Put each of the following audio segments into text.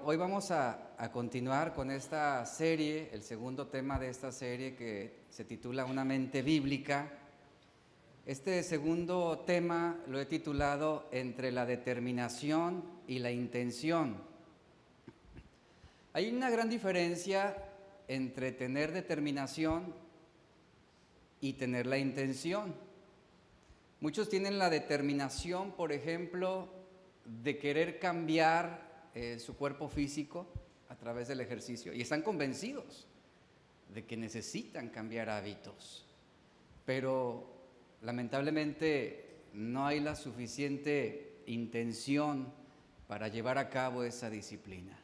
hoy vamos a continuar con esta serie, el segundo tema de esta serie que se titula Una mente bíblica. Este segundo tema lo he titulado Entre la determinación y la intención. Hay una gran diferencia entre tener determinación y tener la intención. Muchos tienen la determinación, por ejemplo, de querer cambiar su cuerpo físico a través del ejercicio y están convencidos de que necesitan cambiar hábitos, pero lamentablemente no hay la suficiente intención para llevar a cabo esa disciplina,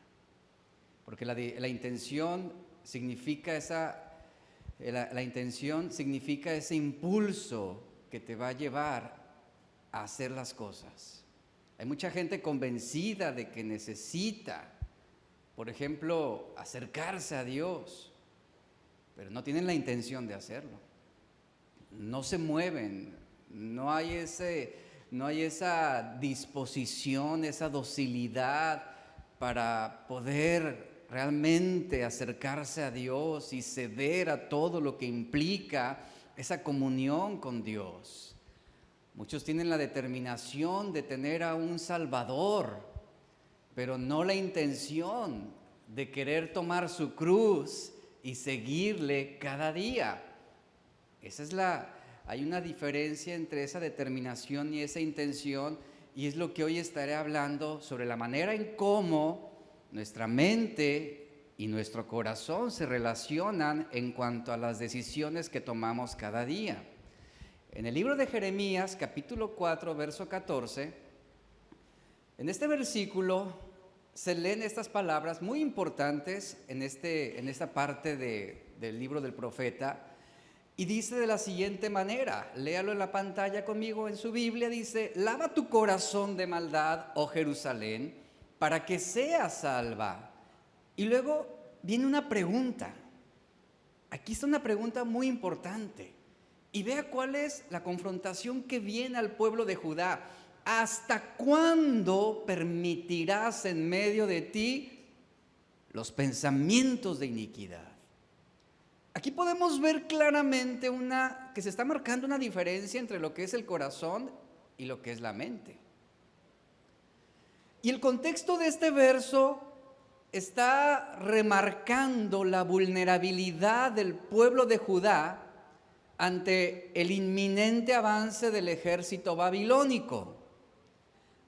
porque la intención significa la intención significa ese impulso que te va a llevar a hacer las cosas. Hay mucha gente convencida de que necesita, por ejemplo, acercarse a Dios, pero no tienen la intención de hacerlo. No se mueven, no hay esa disposición, esa docilidad para poder realmente acercarse a Dios y ceder a todo lo que implica esa comunión con Dios. Muchos tienen la determinación de tener a un Salvador, pero no la intención de querer tomar su cruz y seguirle cada día. Hay una diferencia entre esa determinación y esa intención, y es lo que hoy estaré hablando sobre la manera en cómo nuestra mente y nuestro corazón se relacionan en cuanto a las decisiones que tomamos cada día. En el libro de Jeremías, capítulo 4, verso 14, en este versículo se leen estas palabras muy importantes en esta parte del libro del profeta, y dice de la siguiente manera, léalo en la pantalla conmigo en su Biblia, dice: lava tu corazón de maldad, oh Jerusalén, para que seas salva. Y luego viene una pregunta, aquí está una pregunta muy importante. Y vea cuál es la confrontación que viene al pueblo de Judá. ¿Hasta cuándo permitirás en medio de ti los pensamientos de iniquidad? Aquí podemos ver claramente que se está marcando una diferencia entre lo que es el corazón y lo que es la mente. Y el contexto de este verso está remarcando la vulnerabilidad del pueblo de Judá ante el inminente avance del ejército babilónico.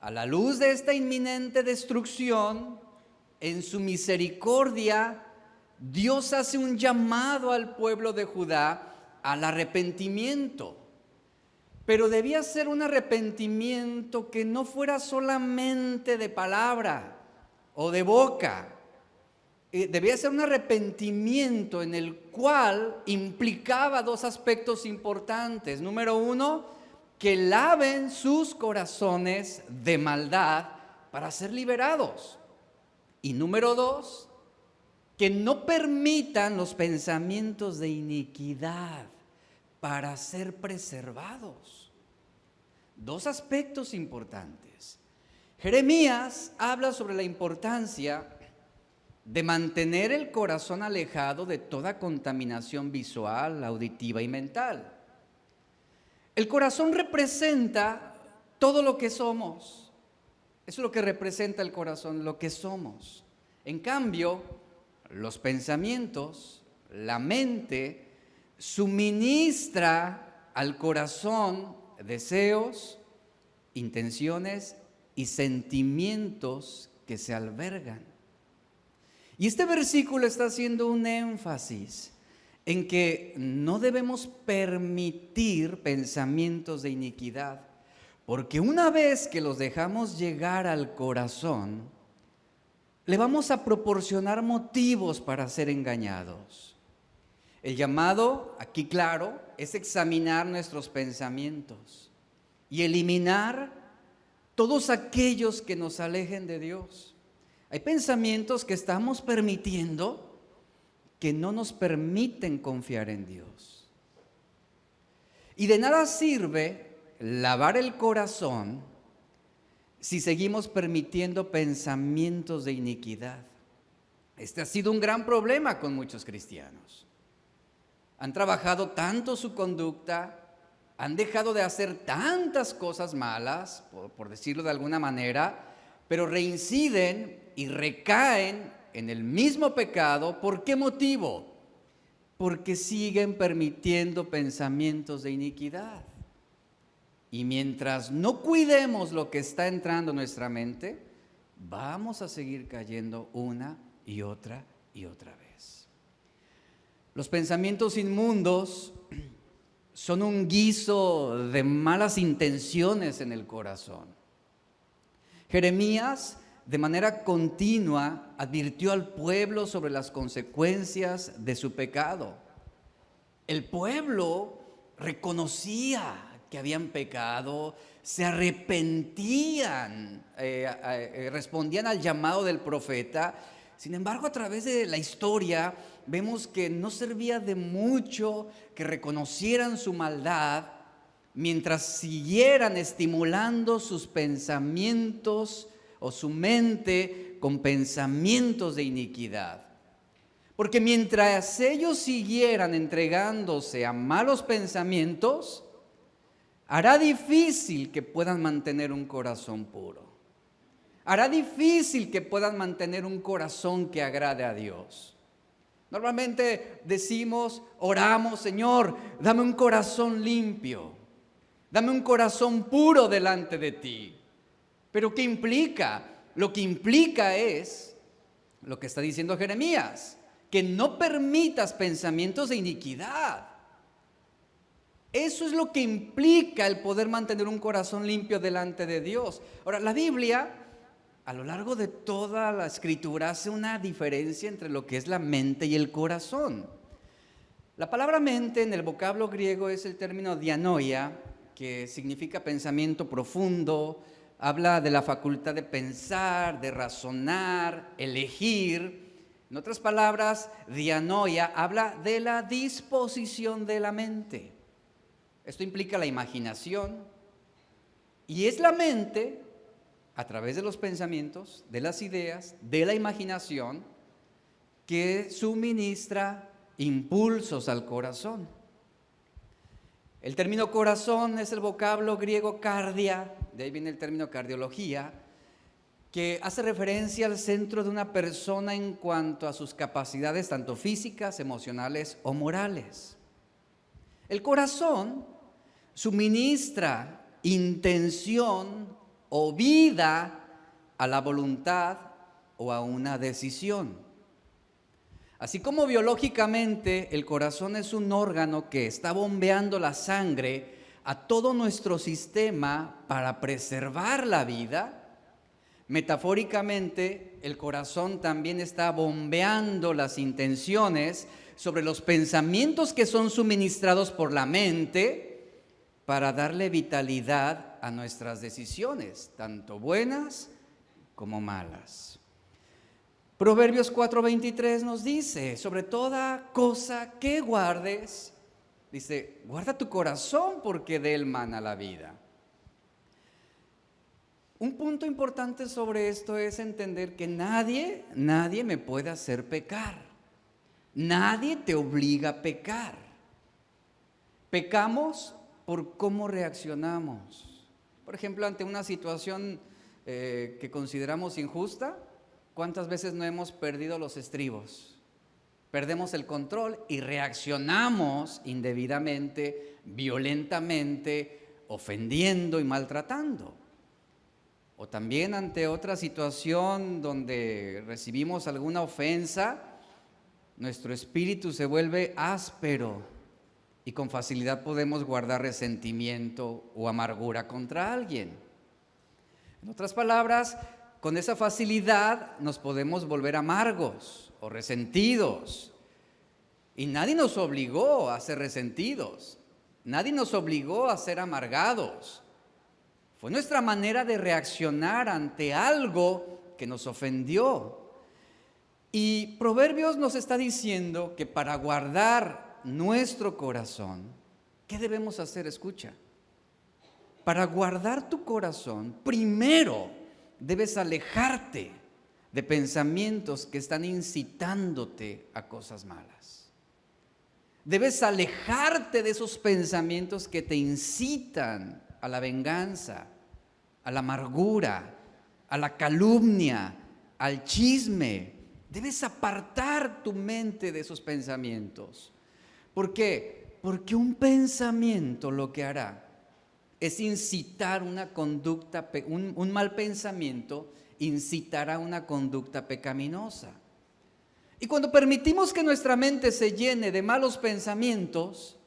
A la luz de esta inminente destrucción, en su misericordia, Dios hace un llamado al pueblo de Judá al arrepentimiento. Pero debía ser un arrepentimiento que no fuera solamente de palabra o de boca. Debía ser un arrepentimiento en el cual implicaba dos aspectos importantes. Número uno, que laven sus corazones de maldad para ser liberados. Y número dos, que no permitan los pensamientos de iniquidad para ser preservados. Dos aspectos importantes. Jeremías habla sobre la importancia de mantener el corazón alejado de toda contaminación visual, auditiva y mental. El corazón representa todo lo que somos. Eso es lo que representa el corazón, lo que somos. En cambio, los pensamientos, la mente, suministra al corazón deseos, intenciones y sentimientos que se albergan. Y este versículo está haciendo un énfasis en que no debemos permitir pensamientos de iniquidad, porque una vez que los dejamos llegar al corazón, le vamos a proporcionar motivos para ser engañados. El llamado, aquí claro, es examinar nuestros pensamientos y eliminar todos aquellos que nos alejen de Dios. Hay pensamientos que estamos permitiendo que no nos permiten confiar en Dios. Y de nada sirve lavar el corazón si seguimos permitiendo pensamientos de iniquidad. Este ha sido un gran problema con muchos cristianos. Han trabajado tanto su conducta, han dejado de hacer tantas cosas malas, por decirlo de alguna manera, pero reinciden y recaen en el mismo pecado. ¿Por qué motivo? Porque siguen permitiendo pensamientos de iniquidad. Y mientras no cuidemos lo que está entrando en nuestra mente, vamos a seguir cayendo una y otra vez. Los pensamientos inmundos son un guiso de malas intenciones en el corazón. Jeremías, de manera continua, advirtió al pueblo sobre las consecuencias de su pecado. El pueblo reconocía que habían pecado, se arrepentían, respondían al llamado del profeta. Sin embargo, a través de la historia vemos que no servía de mucho que reconocieran su maldad mientras siguieran estimulando sus pensamientos o su mente con pensamientos de iniquidad. Porque mientras ellos siguieran entregándose a malos pensamientos, hará difícil que puedan mantener un corazón puro. Hará difícil que puedan mantener un corazón que agrade a Dios. Normalmente decimos, oramos, Señor, dame un corazón limpio, dame un corazón puro delante de ti. ¿Pero qué implica? Lo que implica es lo que está diciendo Jeremías, que no permitas pensamientos de iniquidad. Eso es lo que implica el poder mantener un corazón limpio delante de Dios. Ahora, la Biblia, a lo largo de toda la Escritura, hace una diferencia entre lo que es la mente y el corazón. La palabra mente en el vocablo griego es el término dianoia, que significa pensamiento profundo, habla de la facultad de pensar, de razonar, elegir. En otras palabras, dianoia habla de la disposición de la mente. Esto implica la imaginación, y es la mente, a través de los pensamientos, de las ideas, de la imaginación, que suministra impulsos al corazón. El término corazón es el vocablo griego cardia, de ahí viene el término cardiología, que hace referencia al centro de una persona en cuanto a sus capacidades tanto físicas, emocionales o morales. El corazón suministra intención o vida a la voluntad o a una decisión. Así como biológicamente el corazón es un órgano que está bombeando la sangre a todo nuestro sistema para preservar la vida, metafóricamente el corazón también está bombeando las intenciones sobre los pensamientos que son suministrados por la mente para darle vitalidad a nuestras decisiones, tanto buenas como malas. Proverbios 4:23 nos dice, sobre toda cosa que guardes, dice, guarda tu corazón porque de él mana la vida. Un punto importante sobre esto es entender que nadie me puede hacer pecar. Nadie te obliga a pecar. Pecamos por cómo reaccionamos. Por ejemplo, ante una situación que consideramos injusta, ¿cuántas veces no hemos perdido los estribos? Perdemos el control y reaccionamos indebidamente, violentamente, ofendiendo y maltratando. O también ante otra situación donde recibimos alguna ofensa, nuestro espíritu se vuelve áspero y con facilidad podemos guardar resentimiento o amargura contra alguien. En otras palabras, con esa facilidad nos podemos volver amargos o resentidos. Y nadie nos obligó a ser resentidos, nadie nos obligó a ser amargados. Fue nuestra manera de reaccionar ante algo que nos ofendió. Y Proverbios nos está diciendo que para guardar nuestro corazón, ¿qué debemos hacer? Escucha. Para guardar tu corazón, primero debes alejarte de pensamientos que están incitándote a cosas malas. Debes alejarte de esos pensamientos que te incitan a la venganza, a la amargura, a la calumnia, al chisme. Debes apartar tu mente de esos pensamientos. ¿Por qué? Porque un pensamiento lo que hará es incitar una conducta, un mal pensamiento incitará una conducta pecaminosa. Y cuando permitimos que nuestra mente se llene de malos pensamientos,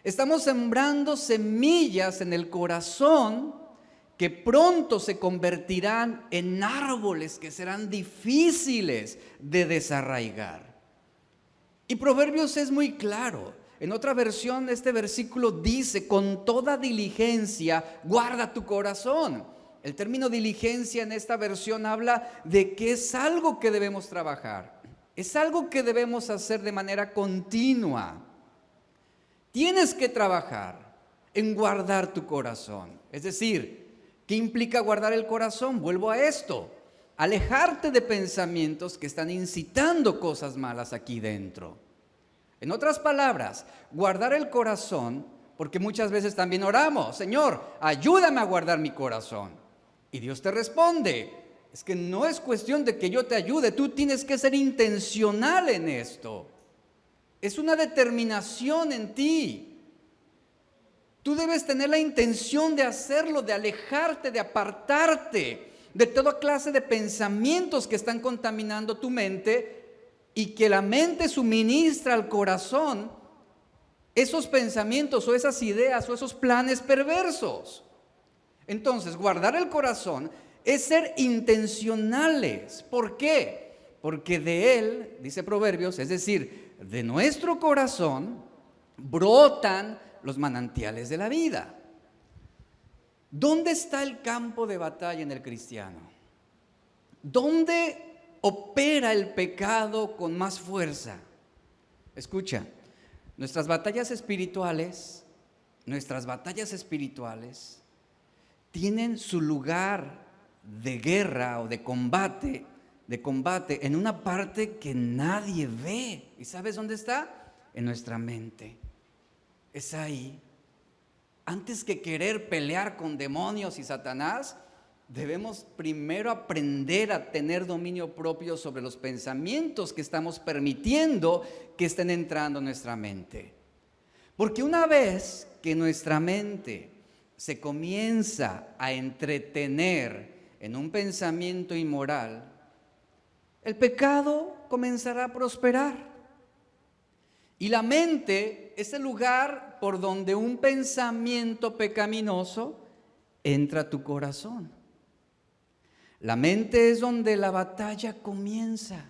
estamos sembrando semillas en el corazón que pronto se convertirán en árboles que serán difíciles de desarraigar. Y Proverbios es muy claro. En otra versión, este versículo dice: con toda diligencia guarda tu corazón. El término diligencia en esta versión habla de que es algo que debemos trabajar. Es algo que debemos hacer de manera continua. Tienes que trabajar en guardar tu corazón. Es decir, ¿qué implica guardar el corazón? Vuelvo a esto: alejarte de pensamientos que están incitando cosas malas aquí dentro. En otras palabras, guardar el corazón, porque muchas veces también oramos: Señor, ayúdame a guardar mi corazón. Y Dios te responde: es que no es cuestión de que yo te ayude, tú tienes que ser intencional en esto. Es una determinación en ti. Tú debes tener la intención de hacerlo, de alejarte, de apartarte de toda clase de pensamientos que están contaminando tu mente y que la mente suministra al corazón esos pensamientos o esas ideas o esos planes perversos. Entonces, guardar el corazón es ser intencionales. ¿Por qué? Porque de él, dice Proverbios, es decir, de nuestro corazón brotan los manantiales de la vida. ¿Dónde está el campo de batalla en el cristiano? ¿Dónde opera el pecado con más fuerza? Escucha, nuestras batallas espirituales tienen su lugar de guerra o de combate en una parte que nadie ve. ¿Y sabes dónde está? En nuestra mente. Es ahí. Antes que querer pelear con demonios y Satanás, debemos primero aprender a tener dominio propio sobre los pensamientos que estamos permitiendo que estén entrando en nuestra mente. Porque una vez que nuestra mente se comienza a entretener en un pensamiento inmoral, el pecado comenzará a prosperar. Y la mente es el lugar por donde un pensamiento pecaminoso entra a tu corazón. La mente es donde la batalla comienza.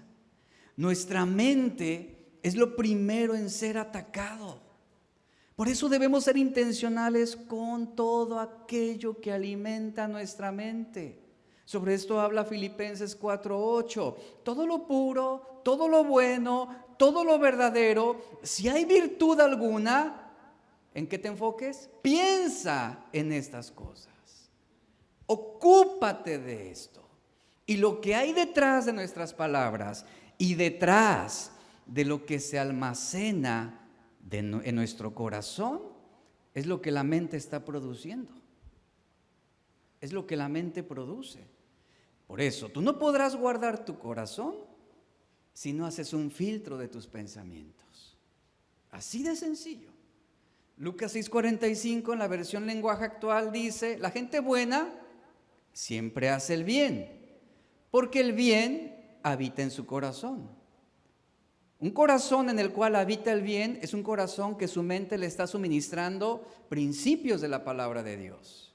Nuestra mente es lo primero en ser atacado. Por eso debemos ser intencionales con todo aquello que alimenta nuestra mente. Sobre esto habla Filipenses 4:8. Todo lo puro, todo lo bueno, todo lo verdadero, si hay virtud alguna, ¿en qué te enfoques? Piensa en estas cosas. Ocúpate de esto. Y lo que hay detrás de nuestras palabras y detrás de lo que se almacena en nuestro corazón es lo que la mente está produciendo. Es lo que la mente produce. Por eso, tú no podrás guardar tu corazón si no haces un filtro de tus pensamientos. Así de sencillo. Lucas 6:45 en la versión lenguaje actual dice: la gente buena siempre hace el bien, porque el bien habita en su corazón. Un corazón en el cual habita el bien es un corazón que su mente le está suministrando principios de la palabra de Dios.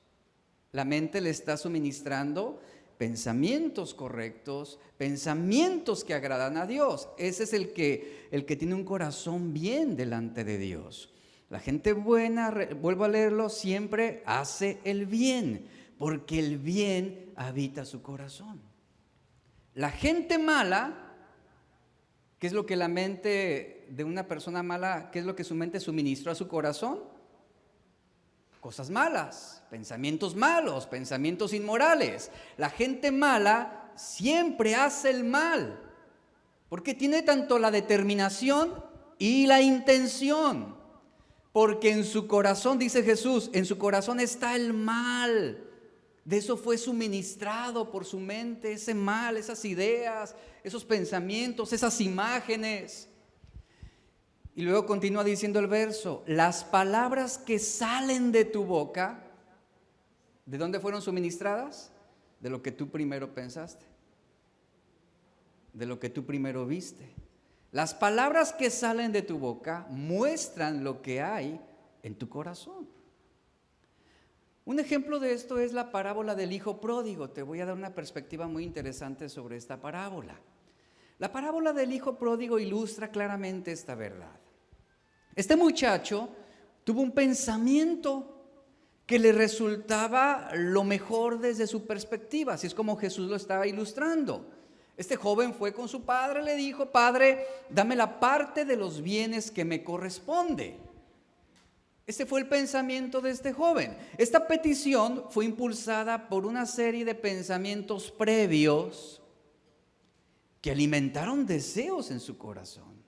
La mente le está suministrando pensamientos correctos, pensamientos que agradan a Dios. Ese es el que tiene un corazón bien delante de Dios. La gente buena, vuelvo a leerlo, siempre hace el bien, porque el bien habita su corazón. La gente mala, ¿qué es lo que la mente de una persona mala, qué es lo que su mente suministró a su corazón? cosas malas, pensamientos inmorales. La gente mala siempre hace el mal, porque tiene tanto la determinación y la intención. Porque en su corazón, dice Jesús, en su corazón está el mal. De eso fue suministrado por su mente, ese mal, esas ideas, esos pensamientos, esas imágenes. Y luego continúa diciendo el verso, las palabras que salen de tu boca, ¿de dónde fueron suministradas? De lo que tú primero pensaste, de lo que tú primero viste. Las palabras que salen de tu boca muestran lo que hay en tu corazón. Un ejemplo de esto es la parábola del hijo pródigo. Te voy a dar una perspectiva muy interesante sobre esta parábola. La parábola del hijo pródigo ilustra claramente esta verdad. Este muchacho tuvo un pensamiento que le resultaba lo mejor desde su perspectiva, así es como Jesús lo estaba ilustrando. Este joven fue con su padre, le dijo: Padre, dame la parte de los bienes que me corresponde. Ese fue el pensamiento de este joven. Esta petición fue impulsada por una serie de pensamientos previos que alimentaron deseos en su corazón,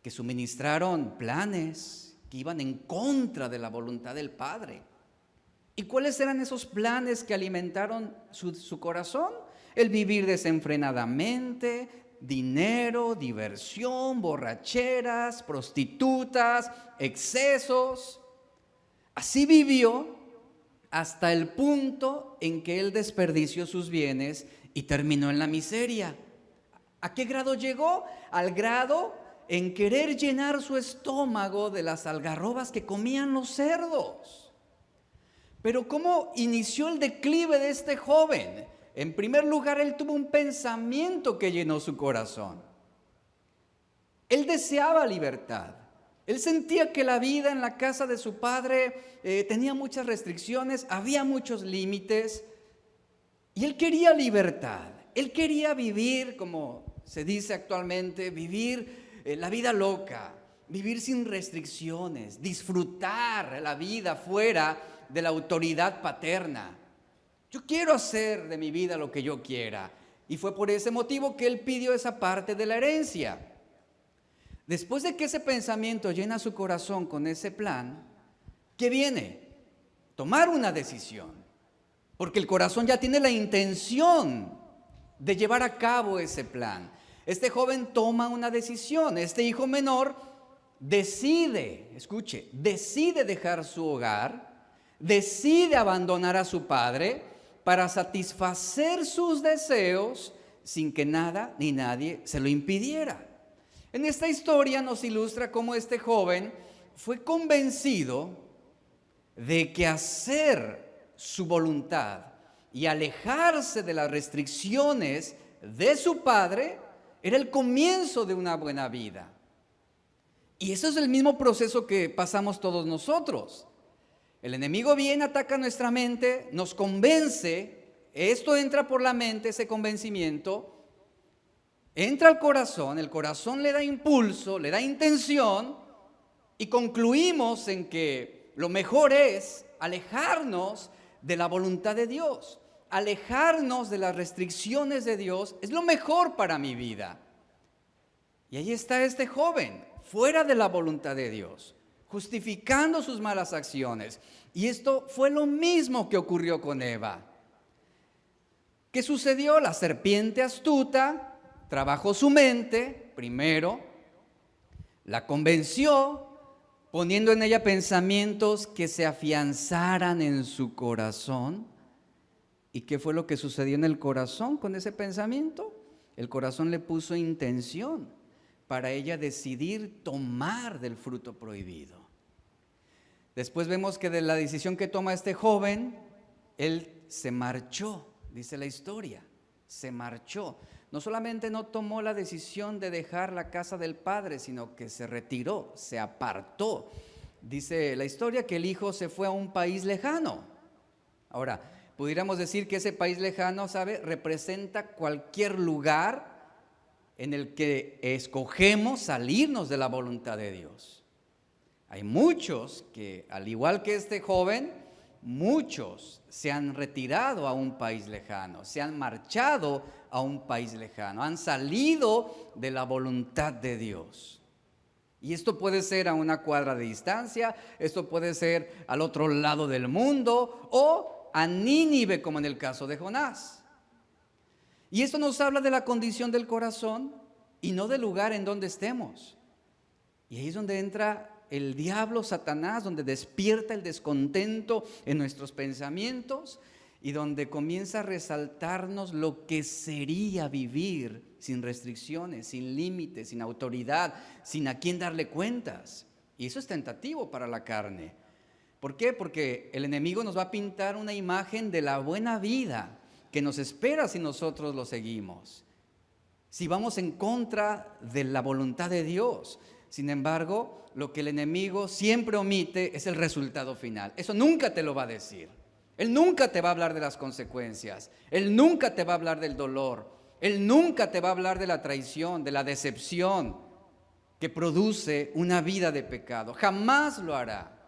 que suministraron planes que iban en contra de la voluntad del Padre. ¿Y cuáles eran esos planes que alimentaron su corazón? El vivir desenfrenadamente, dinero, diversión, borracheras, prostitutas, excesos. Así vivió hasta el punto en que él desperdició sus bienes y terminó en la miseria. ¿A qué grado llegó? Al grado en querer llenar su estómago de las algarrobas que comían los cerdos. Pero ¿cómo inició el declive de este joven? En primer lugar, él tuvo un pensamiento que llenó su corazón. Él deseaba libertad. Él sentía que la vida en la casa de su padre tenía muchas restricciones, había muchos límites, y él quería libertad. Él quería vivir, como se dice actualmente, vivir la vida loca, vivir sin restricciones, disfrutar la vida fuera de la autoridad paterna. Yo quiero hacer de mi vida lo que yo quiera. Y fue por ese motivo que él pidió esa parte de la herencia. Después de que ese pensamiento llena su corazón con ese plan, ¿qué viene? Tomar una decisión. Porque el corazón ya tiene la intención de llevar a cabo ese plan. Este joven toma una decisión. Este hijo menor decide, escuche, decide dejar su hogar, decide abandonar a su padre para satisfacer sus deseos sin que nada ni nadie se lo impidiera. En esta historia nos ilustra cómo este joven fue convencido de que hacer su voluntad y alejarse de las restricciones de su padre era el comienzo de una buena vida. Y eso es el mismo proceso que pasamos todos nosotros. El enemigo viene, ataca nuestra mente, nos convence, esto entra por la mente, ese convencimiento, entra al corazón, el corazón le da impulso, le da intención y concluimos en que lo mejor es alejarnos de la voluntad de Dios, alejarnos de las restricciones de Dios, es lo mejor para mi vida. Y ahí está este joven, fuera de la voluntad de Dios, justificando sus malas acciones. Y esto fue lo mismo que ocurrió con Eva. ¿Qué sucedió? La serpiente astuta trabajó su mente primero, la convenció, poniendo en ella pensamientos que se afianzaran en su corazón. ¿Y qué fue lo que sucedió en el corazón con ese pensamiento? El corazón le puso intención para ella decidir tomar del fruto prohibido. Después vemos que de la decisión que toma este joven, él se marchó, dice la historia, se marchó. No solamente no tomó la decisión de dejar la casa del padre, sino que se retiró, se apartó. Dice la historia que el hijo se fue a un país lejano. Ahora, pudiéramos decir que ese país lejano, ¿sabe?, representa cualquier lugar en el que escogemos salirnos de la voluntad de Dios. Hay muchos que, al igual que este joven, muchos se han retirado a un país lejano, se han marchado a un país lejano, han salido de la voluntad de Dios. Y esto puede ser a una cuadra de distancia, esto puede ser al otro lado del mundo o a Nínive, como en el caso de Jonás. Y esto nos habla de la condición del corazón y no del lugar en donde estemos. Y ahí es donde entra el diablo, Satanás, donde despierta el descontento en nuestros pensamientos y donde comienza a resaltarnos lo que sería vivir sin restricciones, sin límites, sin autoridad, sin a quién darle cuentas. Y eso es tentativo para la carne. ¿Por qué? Porque el enemigo nos va a pintar una imagen de la buena vida que nos espera si nosotros lo seguimos, si vamos en contra de la voluntad de Dios. Sin embargo, lo que el enemigo siempre omite es el resultado final. Eso nunca te lo va a decir. Él nunca te va a hablar de las consecuencias. Él nunca te va a hablar del dolor. Él nunca te va a hablar de la traición, de la decepción que produce una vida de pecado. Jamás lo hará.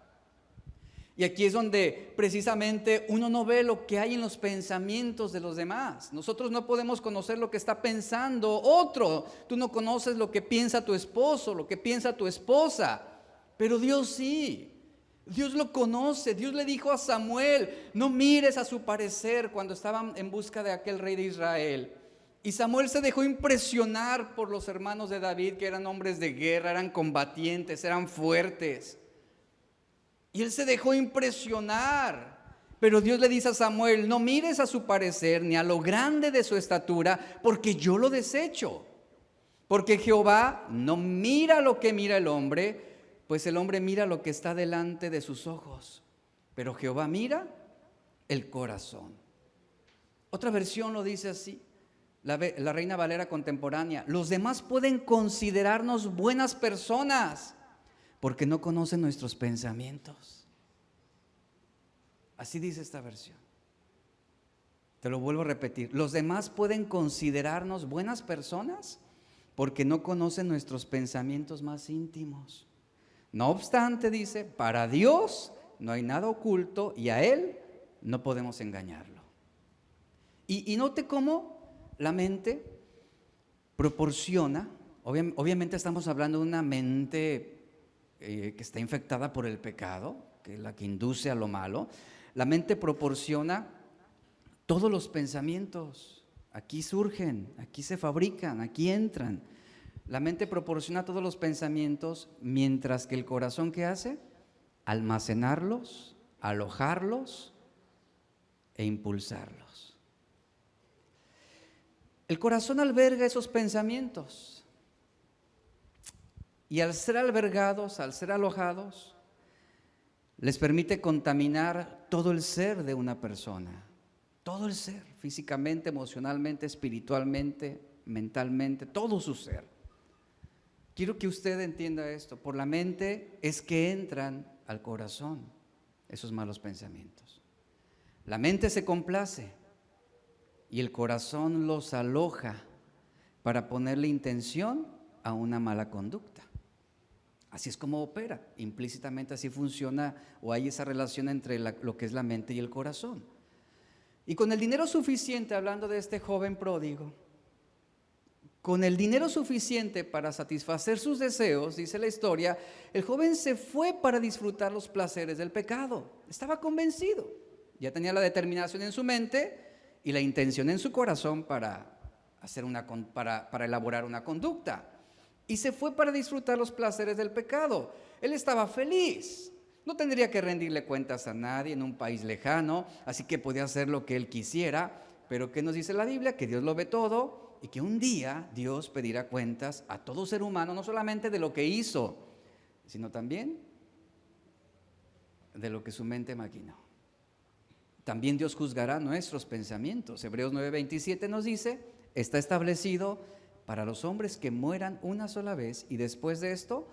Y aquí es donde precisamente uno no ve lo que hay en los pensamientos de los demás. Nosotros no podemos conocer lo que está pensando otro. Tú no conoces lo que piensa tu esposo, lo que piensa tu esposa, pero Dios sí. Dios lo conoce. Dios le dijo a Samuel: no mires a su parecer, cuando estaban en busca de aquel rey de Israel. Y Samuel se dejó impresionar por los hermanos de David, que eran hombres de guerra, eran combatientes, eran fuertes. Y él se dejó impresionar. Pero Dios le dice a Samuel: no mires a su parecer ni a lo grande de su estatura, porque yo lo desecho. Porque Jehová no mira lo que mira el hombre, pues el hombre mira lo que está delante de sus ojos. Pero Jehová mira el corazón. Otra versión lo dice así, la Reina Valera contemporánea: los demás pueden considerarnos buenas personas porque no conocen nuestros pensamientos. Así dice esta versión. Te lo vuelvo a repetir: los demás pueden considerarnos buenas personas porque no conocen nuestros pensamientos más íntimos. No obstante, dice, para Dios no hay nada oculto y a Él no podemos engañarlo. Y note cómo la mente proporciona, obviamente estamos hablando de una mente que está infectada por el pecado, que es la que induce a lo malo. La mente proporciona todos los pensamientos. Aquí surgen, aquí se fabrican, aquí entran. La mente proporciona todos los pensamientos, mientras que el corazón, ¿qué hace? Almacenarlos, alojarlos e impulsarlos. El corazón alberga esos pensamientos. Y al ser albergados, al ser alojados, les permite contaminar todo el ser de una persona. Todo el ser, físicamente, emocionalmente, espiritualmente, mentalmente, todo su ser. Quiero que usted entienda esto: por la mente es que entran al corazón esos malos pensamientos. La mente se complace y el corazón los aloja para ponerle intención a una mala conducta. Así es como opera, implícitamente así funciona, o hay esa relación entre lo que es la mente y el corazón. Y con el dinero suficiente, hablando de este joven pródigo, con el dinero suficiente para satisfacer sus deseos, dice la historia, el joven se fue para disfrutar los placeres del pecado. Estaba convencido, ya tenía la determinación en su mente y la intención en su corazón para elaborar una conducta. Y se fue para disfrutar los placeres del pecado. Él estaba feliz, no tendría que rendirle cuentas a nadie en un país lejano, así que podía hacer lo que él quisiera. Pero ¿qué nos dice la Biblia? Que Dios lo ve todo y que un día Dios pedirá cuentas a todo ser humano, no solamente de lo que hizo, sino también de lo que su mente maquinó. También Dios juzgará nuestros pensamientos. Hebreos 9:27 nos dice: está establecido para los hombres que mueran una sola vez y después de esto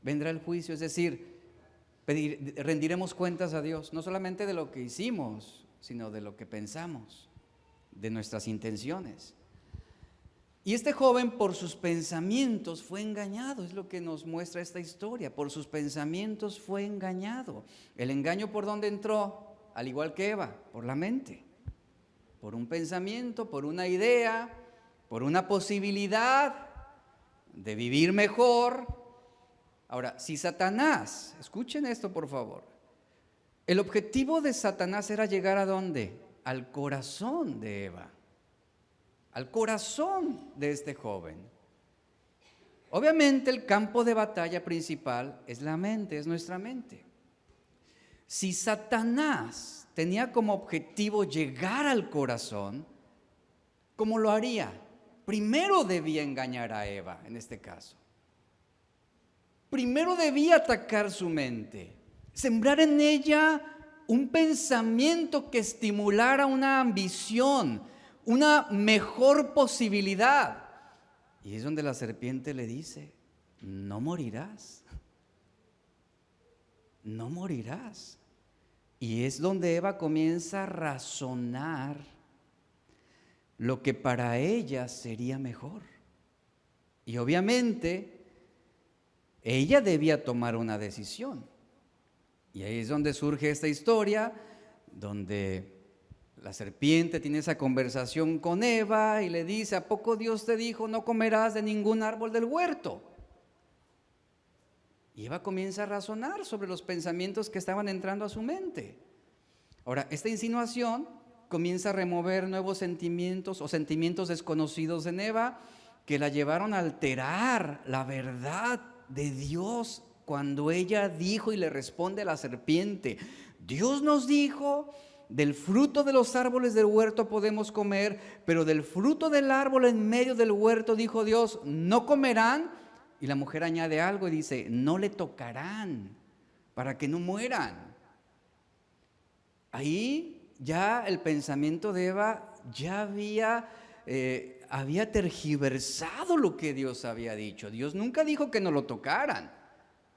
vendrá el juicio. Es decir, rendiremos cuentas a Dios, no solamente de lo que hicimos, sino de lo que pensamos, de nuestras intenciones. Y este joven por sus pensamientos fue engañado, es lo que nos muestra esta historia. Por sus pensamientos fue engañado. ¿El engaño por dónde entró? Al igual que Eva, por la mente. Por un pensamiento, por una idea, por una posibilidad de vivir mejor. Ahora, si Satanás, escuchen esto por favor, el objetivo de Satanás era llegar ¿a dónde? Al corazón de Eva, al corazón de este joven. Obviamente el campo de batalla principal es la mente, es nuestra mente. Si Satanás tenía como objetivo llegar al corazón, ¿cómo lo haría? Primero debía engañar a Eva, en este caso. Primero debía atacar su mente, sembrar en ella un pensamiento que estimulara una ambición, una mejor posibilidad. Y es donde la serpiente le dice, no morirás, no morirás. Y es donde Eva comienza a razonar lo que para ella sería mejor. Y obviamente ella debía tomar una decisión. Y ahí es donde surge esta historia, donde la serpiente tiene esa conversación con Eva y le dice, ¿a poco Dios te dijo no comerás de ningún árbol del huerto? Y Eva comienza a razonar sobre los pensamientos que estaban entrando a su mente. Ahora, esta insinuación comienza a remover nuevos sentimientos o sentimientos desconocidos en Eva que la llevaron a alterar la verdad de Dios cuando ella dijo y le responde a la serpiente, Dios nos dijo, del fruto de los árboles del huerto podemos comer, pero del fruto del árbol en medio del huerto, dijo Dios, no comerán. Y la mujer añade algo y dice, no le tocarán para que no mueran. Ahí ya el pensamiento de Eva ya había tergiversado lo que Dios había dicho. Dios nunca dijo que no lo tocaran,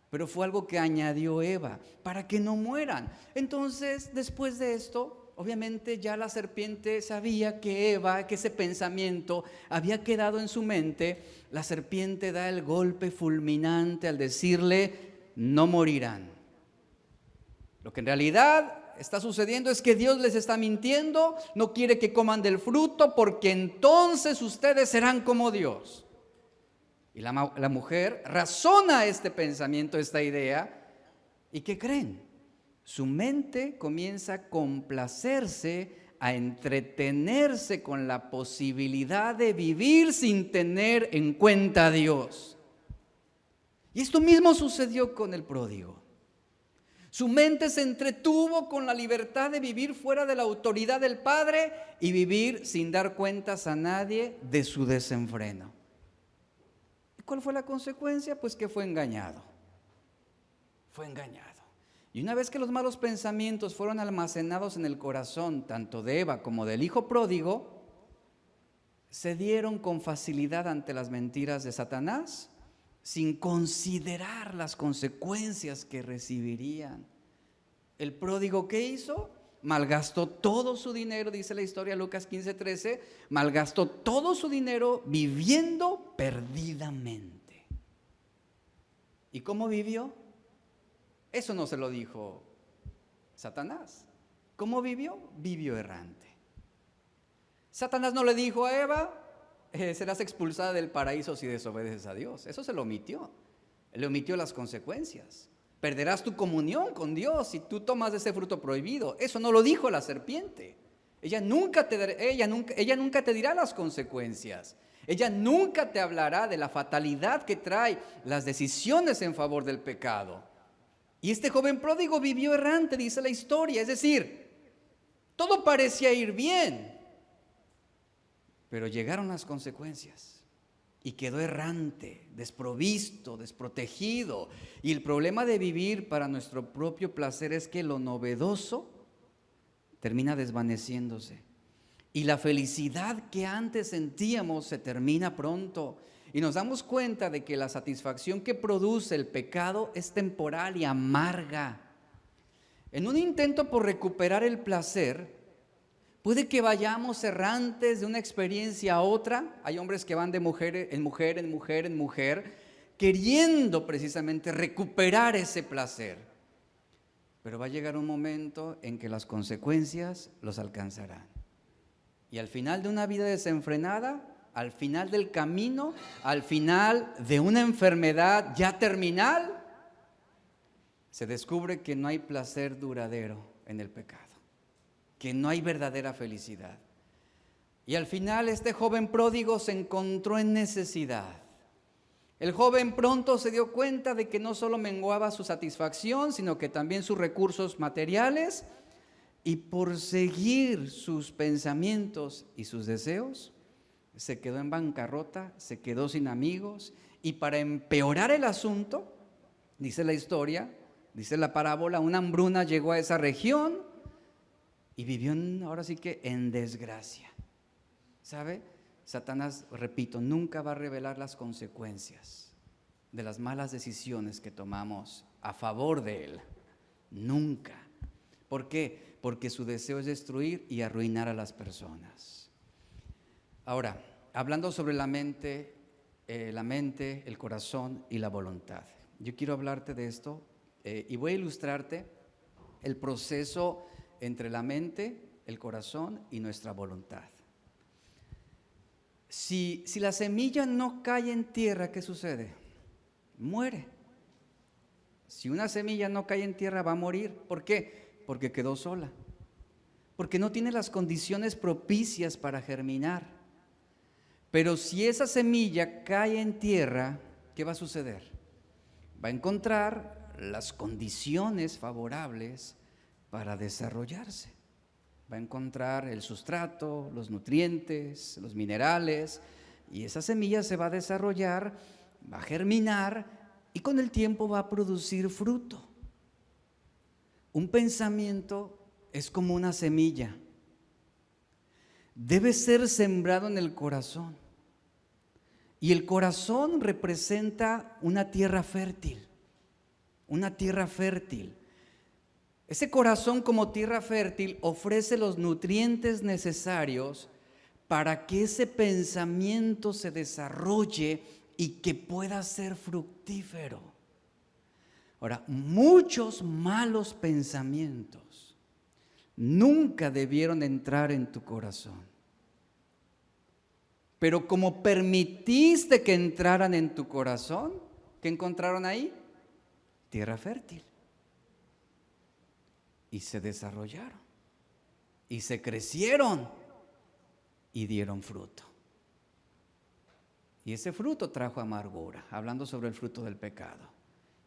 pero fue algo que añadió Eva para que no mueran. Entonces, después de esto, obviamente ya la serpiente sabía que Eva, que ese pensamiento había quedado en su mente. La serpiente da el golpe fulminante al decirle, no morirán. Lo que en realidad está sucediendo es que Dios les está mintiendo, no quiere que coman del fruto porque entonces ustedes serán como Dios. Y la mujer razona este pensamiento, esta idea, ¿y qué creen? Su mente comienza a complacerse, a entretenerse con la posibilidad de vivir sin tener en cuenta a Dios. Y esto mismo sucedió con el pródigo. Su mente se entretuvo con la libertad de vivir fuera de la autoridad del Padre y vivir sin dar cuentas a nadie de su desenfreno. ¿Y cuál fue la consecuencia? Pues que fue engañado. Fue engañado. Y una vez que los malos pensamientos fueron almacenados en el corazón, tanto de Eva como del hijo pródigo, cedieron con facilidad ante las mentiras de Satanás, sin considerar las consecuencias que recibirían. El pródigo, ¿qué hizo? Malgastó todo su dinero, dice la historia Lucas 15:13, malgastó todo su dinero viviendo perdidamente. ¿Y cómo vivió? Eso no se lo dijo Satanás. ¿Cómo vivió? Vivió errante. Satanás no le dijo a Eva, serás expulsada del paraíso si desobedeces a Dios. Eso se lo omitió. Le omitió las consecuencias. Perderás tu comunión con Dios si tú tomas de ese fruto prohibido. Eso no lo dijo la serpiente. Ella nunca te dirá las consecuencias. Ella nunca te hablará de la fatalidad que trae las decisiones en favor del pecado. Y este joven pródigo vivió errante, dice la historia. Es decir, todo parecía ir bien, pero llegaron las consecuencias y quedó errante, desprovisto, desprotegido. Y el problema de vivir para nuestro propio placer es que lo novedoso termina desvaneciéndose. Y la felicidad que antes sentíamos se termina pronto. Y nos damos cuenta de que la satisfacción que produce el pecado es temporal y amarga. En un intento por recuperar el placer, Puede que vayamos errantes de una experiencia a otra. Hay hombres que van de mujer en mujer, en mujer, en mujer, queriendo precisamente recuperar ese placer. Pero va a llegar un momento en que las consecuencias los alcanzarán. Y al final de una vida desenfrenada, al final del camino, al final de una enfermedad ya terminal, se descubre que no hay placer duradero en el pecado, que no hay verdadera felicidad. Y al final este joven pródigo se encontró en necesidad. El joven pronto se dio cuenta de que no solo menguaba su satisfacción, sino que también sus recursos materiales, y por seguir sus pensamientos y sus deseos, se quedó en bancarrota, se quedó sin amigos, y para empeorar el asunto, dice la historia, dice la parábola, una hambruna llegó a esa región y vivió ahora sí que en desgracia. ¿Sabe? Satanás, repito, nunca va a revelar las consecuencias de las malas decisiones que tomamos a favor de él. Nunca. ¿Por qué? Porque su deseo es destruir y arruinar a las personas. Ahora, hablando sobre la mente, el corazón y la voluntad. Yo quiero hablarte de esto y voy a ilustrarte el proceso entre la mente, el corazón y nuestra voluntad. Si la semilla no cae en tierra, ¿qué sucede? Muere. Si una semilla no cae en tierra, va a morir. ¿Por qué? Porque quedó sola. Porque no tiene las condiciones propicias para germinar. Pero si esa semilla cae en tierra, ¿qué va a suceder? Va a encontrar las condiciones favorables para desarrollarse. Va a encontrar el sustrato, los nutrientes, los minerales, y esa semilla se va a desarrollar, va a germinar y con el tiempo va a producir fruto. Un pensamiento es como una semilla. Debe ser sembrado en el corazón. Y el corazón representa una tierra fértil. Una tierra fértil. Ese corazón como tierra fértil ofrece los nutrientes necesarios para que ese pensamiento se desarrolle y que pueda ser fructífero. Ahora, muchos malos pensamientos nunca debieron entrar en tu corazón. Pero como permitiste que entraran en tu corazón, ¿qué encontraron ahí? Tierra fértil. Y se desarrollaron, y se crecieron, y dieron fruto. Y ese fruto trajo amargura, hablando sobre el fruto del pecado.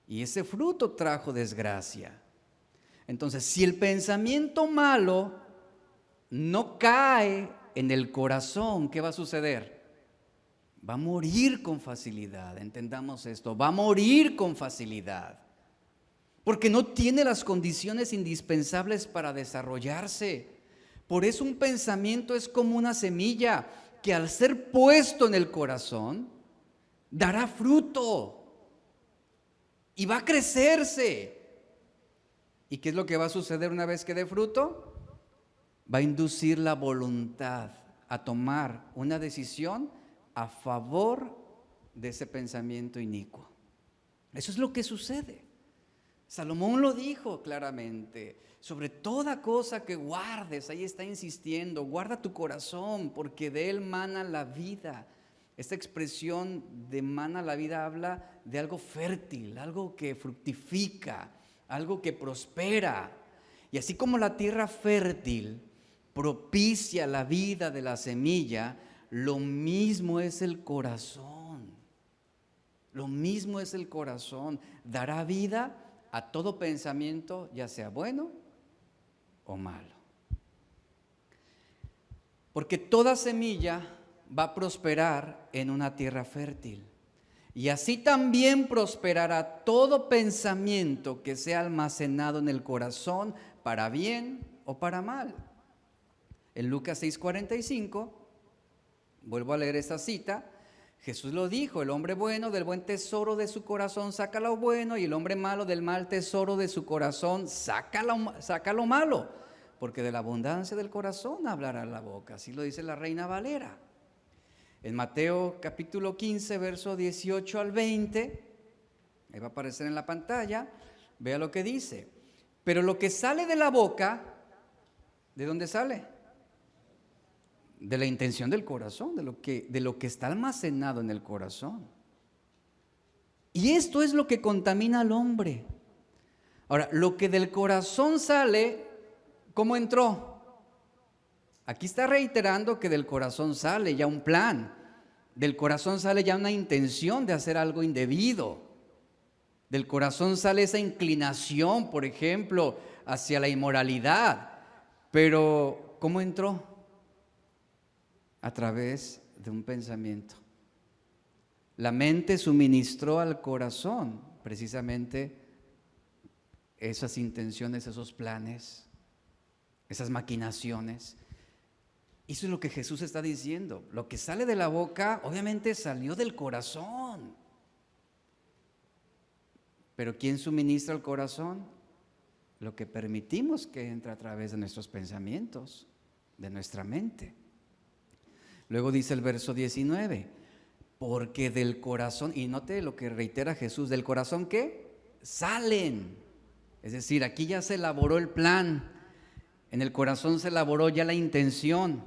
Y ese fruto trajo desgracia. Entonces, si el pensamiento malo no cae en el corazón, ¿qué va a suceder? Va a morir con facilidad, entendamos esto, va a morir con facilidad. Porque no tiene las condiciones indispensables para desarrollarse. Por eso un pensamiento es como una semilla que al ser puesto en el corazón, dará fruto y va a crecerse. ¿Y qué es lo que va a suceder una vez que dé fruto? Va a inducir la voluntad a tomar una decisión a favor de ese pensamiento inicuo. Eso es lo que sucede. Salomón lo dijo claramente, sobre toda cosa que guardes, ahí está insistiendo, guarda tu corazón porque de él mana la vida. Esta expresión de mana la vida habla de algo fértil, algo que fructifica, algo que prospera. Y así como la tierra fértil propicia la vida de la semilla, lo mismo es el corazón. Lo mismo es el corazón, dará vida a todo pensamiento, ya sea bueno o malo. Porque toda semilla va a prosperar en una tierra fértil. Y así también prosperará todo pensamiento que sea almacenado en el corazón para bien o para mal. En Lucas 6:45, vuelvo a leer esta cita, Jesús lo dijo, el hombre bueno del buen tesoro de su corazón saca lo bueno y el hombre malo del mal tesoro de su corazón saca lo malo, porque de la abundancia del corazón hablará la boca, así lo dice la Reina Valera. En Mateo capítulo 15, verso 18 al 20, ahí va a aparecer en la pantalla, vea lo que dice. Pero lo que sale de la boca, ¿de dónde sale? De la intención del corazón, de lo que está almacenado en el corazón. Y esto es lo que contamina al hombre. Ahora, lo que del corazón sale, ¿cómo entró? Aquí está reiterando que del corazón sale ya un plan, del corazón sale ya una intención de hacer algo indebido, del corazón sale esa inclinación, por ejemplo, hacia la inmoralidad. Pero, ¿cómo entró? A través de un pensamiento. La mente suministró al corazón precisamente esas intenciones, esos planes, esas maquinaciones. Eso es lo que Jesús está diciendo. Lo que sale de la boca, obviamente salió del corazón. Pero ¿quién suministra el corazón? Lo que permitimos que entre a través de nuestros pensamientos, de nuestra mente. Luego dice el verso 19, porque del corazón, y note lo que reitera Jesús, ¿del corazón qué? Salen. Es decir, aquí ya se elaboró el plan, en el corazón se elaboró ya la intención,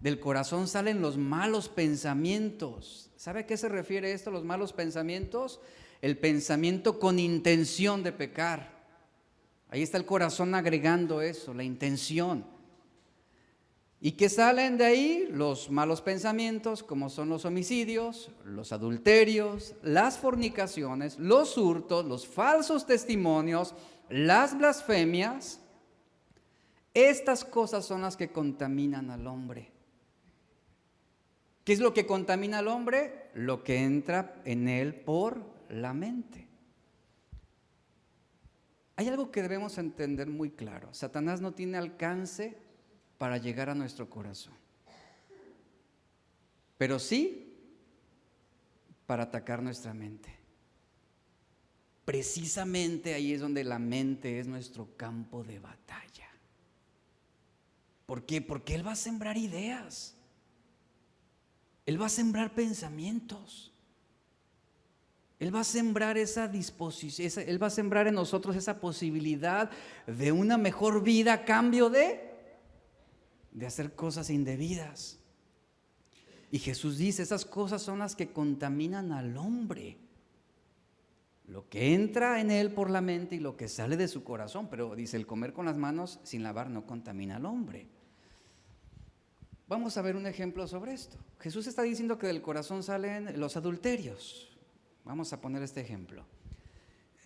del corazón salen los malos pensamientos. ¿Sabe a qué se refiere esto, los malos pensamientos? El pensamiento con intención de pecar. Ahí está el corazón agregando eso, la intención. ¿Y qué salen de ahí? Los malos pensamientos, como son los homicidios, los adulterios, las fornicaciones, los hurtos, los falsos testimonios, las blasfemias. Estas cosas son las que contaminan al hombre. ¿Qué es lo que contamina al hombre? Lo que entra en él por la mente. Hay algo que debemos entender muy claro. Satanás no tiene alcance para llegar a nuestro corazón, pero sí para atacar nuestra mente. Precisamente ahí es donde la mente es nuestro campo de batalla. ¿Por qué? Porque él va a sembrar ideas, él va a sembrar pensamientos, él va a sembrar esa disposición, él va a sembrar en nosotros esa posibilidad de una mejor vida a cambio de hacer cosas indebidas. Y Jesús dice, esas cosas son las que contaminan al hombre. Lo que entra en él por la mente y lo que sale de su corazón. Pero dice, el comer con las manos sin lavar no contamina al hombre. Vamos a ver un ejemplo sobre esto. Jesús está diciendo que del corazón salen los adulterios. Vamos a poner este ejemplo.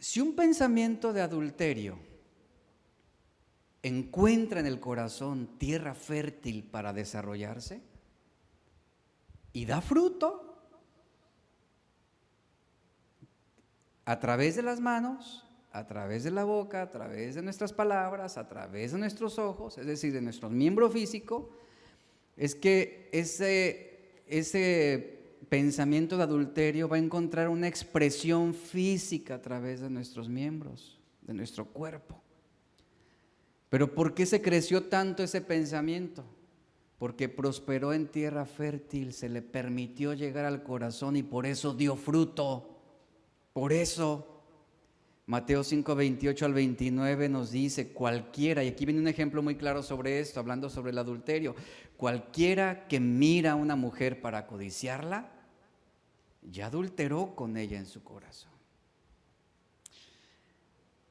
Si un pensamiento de adulterio encuentra en el corazón tierra fértil para desarrollarse y da fruto a través de las manos, a través de la boca, a través de nuestras palabras, a través de nuestros ojos, es decir, de nuestro miembro físico, es que ese pensamiento de adulterio va a encontrar una expresión física a través de nuestros miembros, de nuestro cuerpo. Pero ¿por qué se creció tanto ese pensamiento? Porque prosperó en tierra fértil, se le permitió llegar al corazón y por eso dio fruto. Por eso, Mateo 5, 28 al 29 nos dice, cualquiera, y aquí viene un ejemplo muy claro sobre esto, hablando sobre el adulterio, cualquiera que mira a una mujer para codiciarla, ya adulteró con ella en su corazón.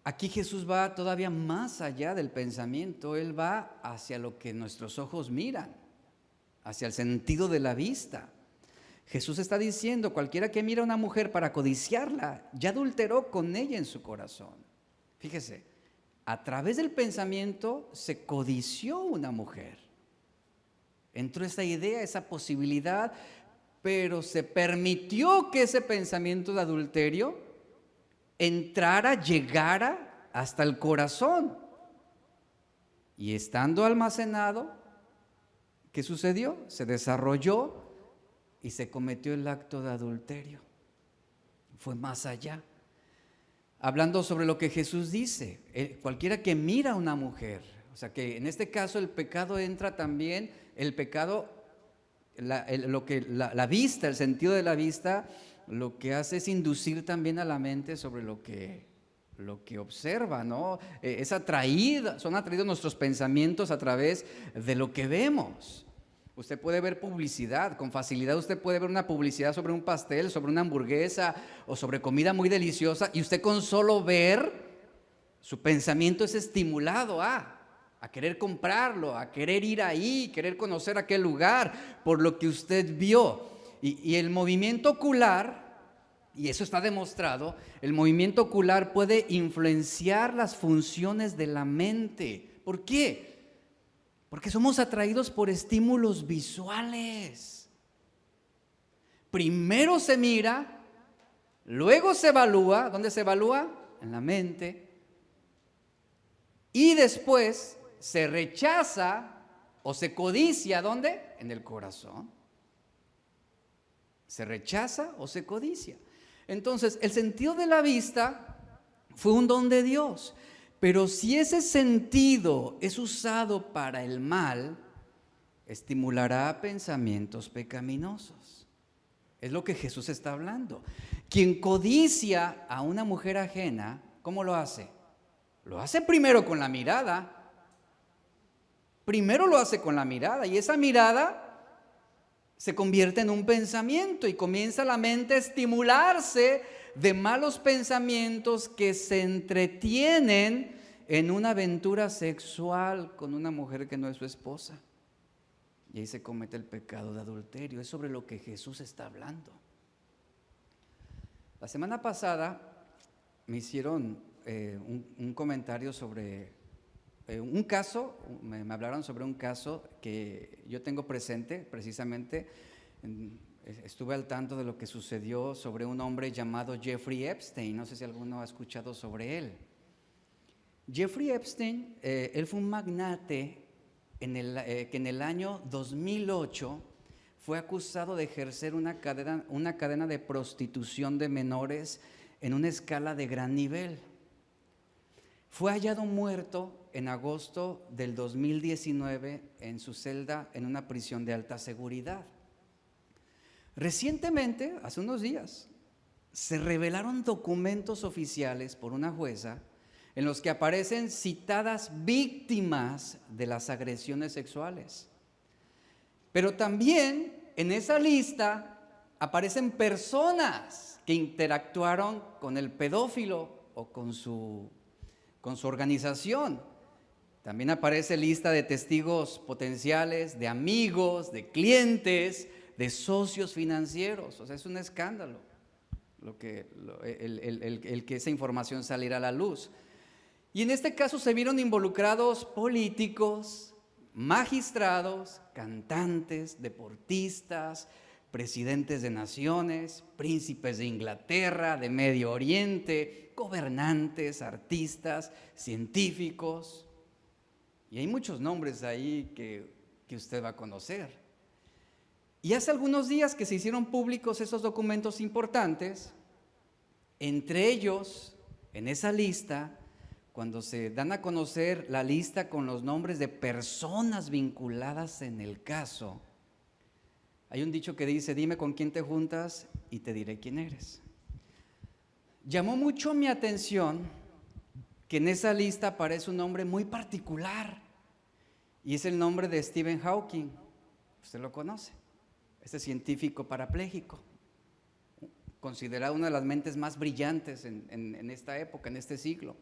Aquí Jesús va todavía más allá del pensamiento, Él va hacia lo que nuestros ojos miran, hacia el sentido de la vista. Jesús está diciendo, cualquiera que mira a una mujer para codiciarla, ya adulteró con ella en su corazón. Fíjese, a través del pensamiento se codició una mujer. Entró esa idea, esa posibilidad, pero se permitió que ese pensamiento de adulterio entrara, llegara hasta el corazón. Y estando almacenado, ¿qué sucedió? Se desarrolló y se cometió el acto de adulterio. Fue más allá. Hablando sobre lo que Jesús dice, cualquiera que mira a una mujer, O sea que en este caso el pecado entra también, el pecado, la vista, el sentido de la vista, lo que hace es inducir también a la mente sobre lo que observa, ¿no? Son atraídos nuestros pensamientos a través de lo que vemos. Usted puede ver publicidad, con facilidad usted puede ver una publicidad sobre un pastel, sobre una hamburguesa o sobre comida muy deliciosa, y usted con solo ver, su pensamiento es estimulado a querer comprarlo, a querer ir ahí, querer conocer aquel lugar por lo que usted vio. Y el movimiento ocular, y eso está demostrado, el movimiento ocular puede influenciar las funciones de la mente. ¿Por qué? Porque somos atraídos por estímulos visuales. Primero se mira, luego se evalúa. ¿Dónde se evalúa? En la mente. Y después se rechaza o se codicia. ¿Dónde? En el corazón. Se rechaza o se codicia. Entonces, el sentido de la vista fue un don de Dios. Pero si ese sentido es usado para el mal, estimulará pensamientos pecaminosos. Es lo que Jesús está hablando. Quien codicia a una mujer ajena, ¿cómo lo hace? Lo hace primero con la mirada. Primero lo hace con la mirada, y esa mirada se convierte en un pensamiento y comienza la mente a estimularse de malos pensamientos que se entretienen en una aventura sexual con una mujer que no es su esposa. Y ahí se comete el pecado de adulterio. Es sobre lo que Jesús está hablando. La semana pasada me hicieron un comentario sobre un caso, me hablaron sobre un caso que yo tengo presente precisamente. Estuve al tanto de lo que sucedió sobre un hombre llamado Jeffrey Epstein. No sé si alguno ha escuchado sobre él. Jeffrey Epstein, él fue un magnate que en el año 2008 fue acusado de ejercer una cadena de prostitución de menores en una escala de gran nivel. Fue hallado muerto en agosto del 2019 en su celda en una prisión de alta seguridad. Recientemente, hace unos días, se revelaron documentos oficiales por una jueza en los que aparecen citadas víctimas de las agresiones sexuales. Pero también en esa lista aparecen personas que interactuaron con el pedófilo o con su organización. También aparece lista de testigos potenciales, de amigos, de clientes, de socios financieros. O sea, es un escándalo el que esa información saliera a la luz. Y en este caso se vieron involucrados políticos, magistrados, cantantes, deportistas, presidentes de naciones, príncipes de Inglaterra, de Medio Oriente, gobernantes, artistas, científicos. Y hay muchos nombres ahí que usted va a conocer. Y hace algunos días que se hicieron públicos esos documentos importantes, entre ellos, en esa lista, cuando se dan a conocer la lista con los nombres de personas vinculadas en el caso, hay un dicho que dice: dime con quién te juntas y te diré quién eres. Llamó mucho mi atención que en esa lista aparece un nombre muy particular, y es el nombre de Stephen Hawking. Usted lo conoce, este científico parapléjico, considerado una de las mentes más brillantes en esta época, en este siglo.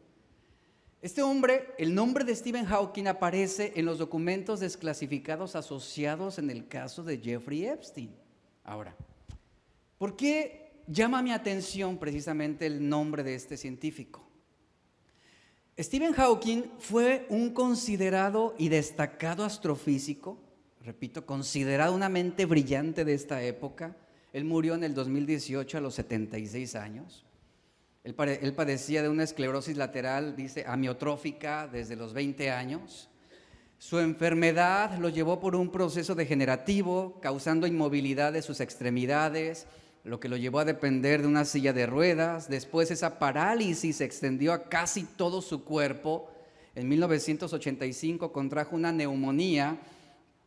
Este hombre, el nombre de Stephen Hawking aparece en los documentos desclasificados asociados en el caso de Jeffrey Epstein. Ahora, ¿por qué llama mi atención precisamente el nombre de este científico? Stephen Hawking fue un considerado y destacado astrofísico, repito, considerado una mente brillante de esta época. Él murió en el 2018 a los 76 años. Él padecía de una esclerosis lateral, dice, amiotrófica desde los 20 años. Su enfermedad lo llevó por un proceso degenerativo, causando inmovilidad de sus extremidades, lo que lo llevó a depender de una silla de ruedas. Después esa parálisis se extendió a casi todo su cuerpo En 1985 contrajo una neumonía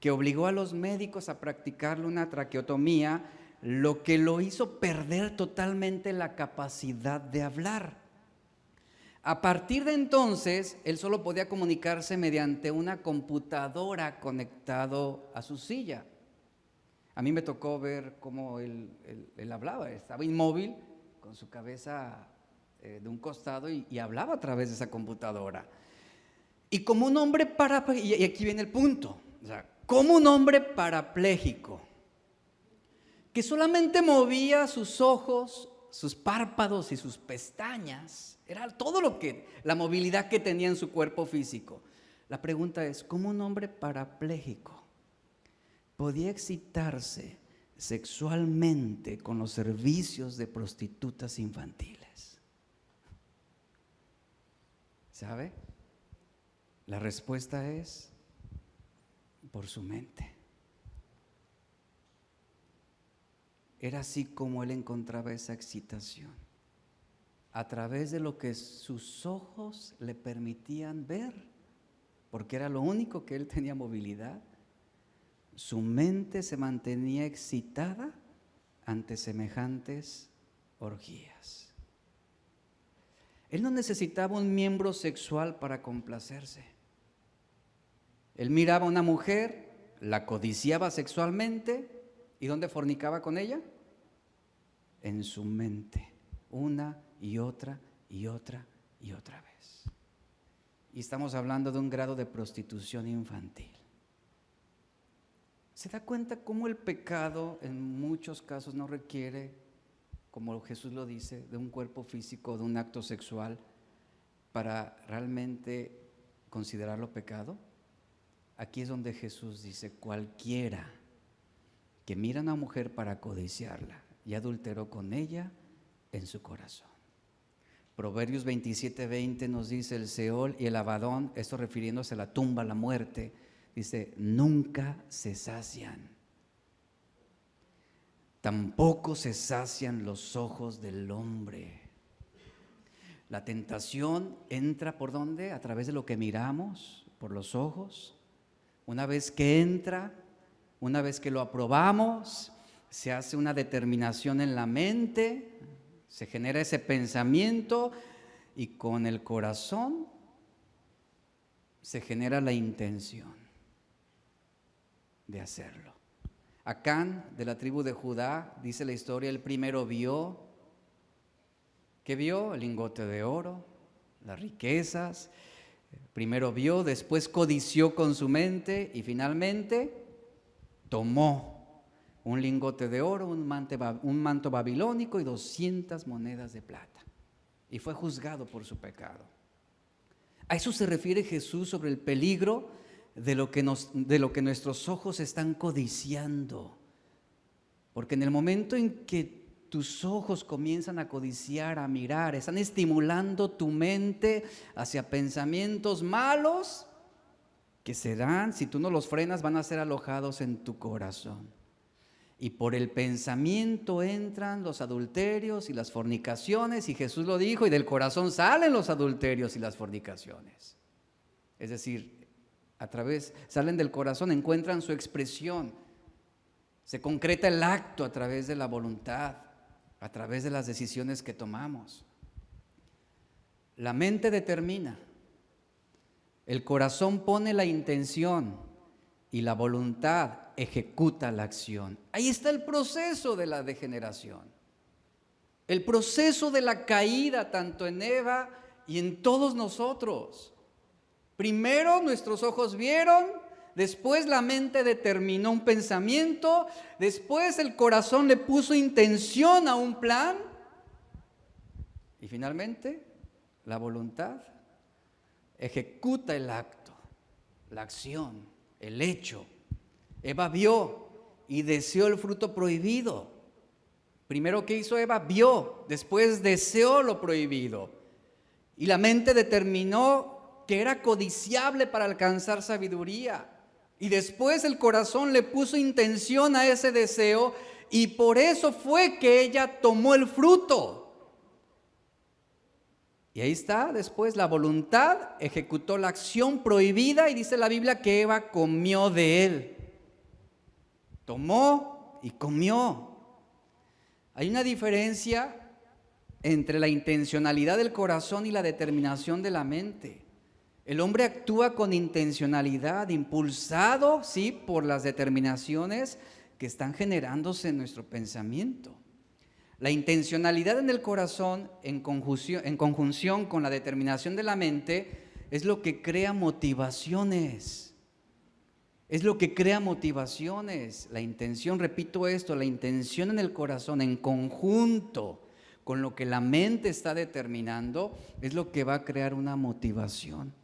que obligó a los médicos a practicarle una traqueotomía, lo que lo hizo perder totalmente la capacidad de hablar. A partir de entonces, él solo podía comunicarse mediante una computadora conectado a su silla. A mí me tocó ver cómo él hablaba, estaba inmóvil con su cabeza de un costado y hablaba a través de esa computadora. Y como un hombre parapléjico, y aquí viene el punto, o sea, como un hombre parapléjico, que solamente movía sus ojos, sus párpados y sus pestañas, era todo la movilidad que tenía en su cuerpo físico. La pregunta es, ¿cómo un hombre parapléjico podía excitarse sexualmente con los servicios de prostitutas infantiles? ¿Sabe? La respuesta es por su mente. Era así como él encontraba esa excitación, a través de lo que sus ojos le permitían ver, porque era lo único que él tenía movilidad. Su mente se mantenía excitada ante semejantes orgías. Él no necesitaba un miembro sexual para complacerse. Él miraba a una mujer, la codiciaba sexualmente, ¿y dónde fornicaba con ella? En su mente, una y otra y otra y otra vez. Y estamos hablando de un grado de prostitución infantil. ¿Se da cuenta cómo el pecado en muchos casos no requiere, como Jesús lo dice, de un cuerpo físico, de un acto sexual para realmente considerarlo pecado? Aquí es donde Jesús dice, cualquiera que mira a una mujer para codiciarla y adulteró con ella en su corazón. Proverbios 27:20 nos dice, el Seol y el Abadón, esto refiriéndose a la tumba, a la muerte, dice, nunca se sacian. Tampoco se sacian los ojos del hombre. La tentación entra ¿por dónde? A través de lo que miramos, por los ojos. Una vez que entra, una vez que lo aprobamos, se hace una determinación en la mente, se genera ese pensamiento y con el corazón se genera la intención de hacerlo. Acán, de la tribu de Judá, dice la historia, el primero vio, ¿qué vio? El lingote de oro, las riquezas. Primero vio, después codició con su mente y finalmente tomó un lingote de oro, un manto babilónico y 200 monedas de plata. Y fue juzgado por su pecado. A eso se refiere Jesús sobre el peligro de lo que nuestros ojos están codiciando. Porque en el momento en que tus ojos comienzan a codiciar, a mirar, están estimulando tu mente hacia pensamientos malos que serán, si tú no los frenas, van a ser alojados en tu corazón. Y por el pensamiento entran los adulterios y las fornicaciones, y Jesús lo dijo, y del corazón salen los adulterios y las fornicaciones. Es decir, salen del corazón, encuentran su expresión, se concreta el acto a través de la voluntad, a través de las decisiones que tomamos. La mente determina, el corazón pone la intención y la voluntad ejecuta la acción. Ahí está el proceso de la degeneración, el proceso de la caída tanto en Eva y en todos nosotros. Primero nuestros ojos vieron, después la mente determinó un pensamiento, después el corazón le puso intención a un plan y finalmente la voluntad ejecuta el acto, la acción, el hecho. Eva vio y deseó el fruto prohibido. Primero que hizo Eva, vio, después deseó lo prohibido. Y la mente determinó que era codiciable para alcanzar sabiduría. Y después el corazón le puso intención a ese deseo y por eso fue que ella tomó el fruto. Y ahí está, después la voluntad ejecutó la acción prohibida y dice la Biblia que Eva comió de él. Tomó y comió. Hay una diferencia entre la intencionalidad del corazón y la determinación de la mente. El hombre actúa con intencionalidad, impulsado, sí, por las determinaciones que están generándose en nuestro pensamiento. La intencionalidad en el corazón, en conjunción con la determinación de la mente, es lo que crea motivaciones. Es lo que crea motivaciones. La intención, repito esto, la intención en el corazón, en conjunto con lo que la mente está determinando, es lo que va a crear una motivación.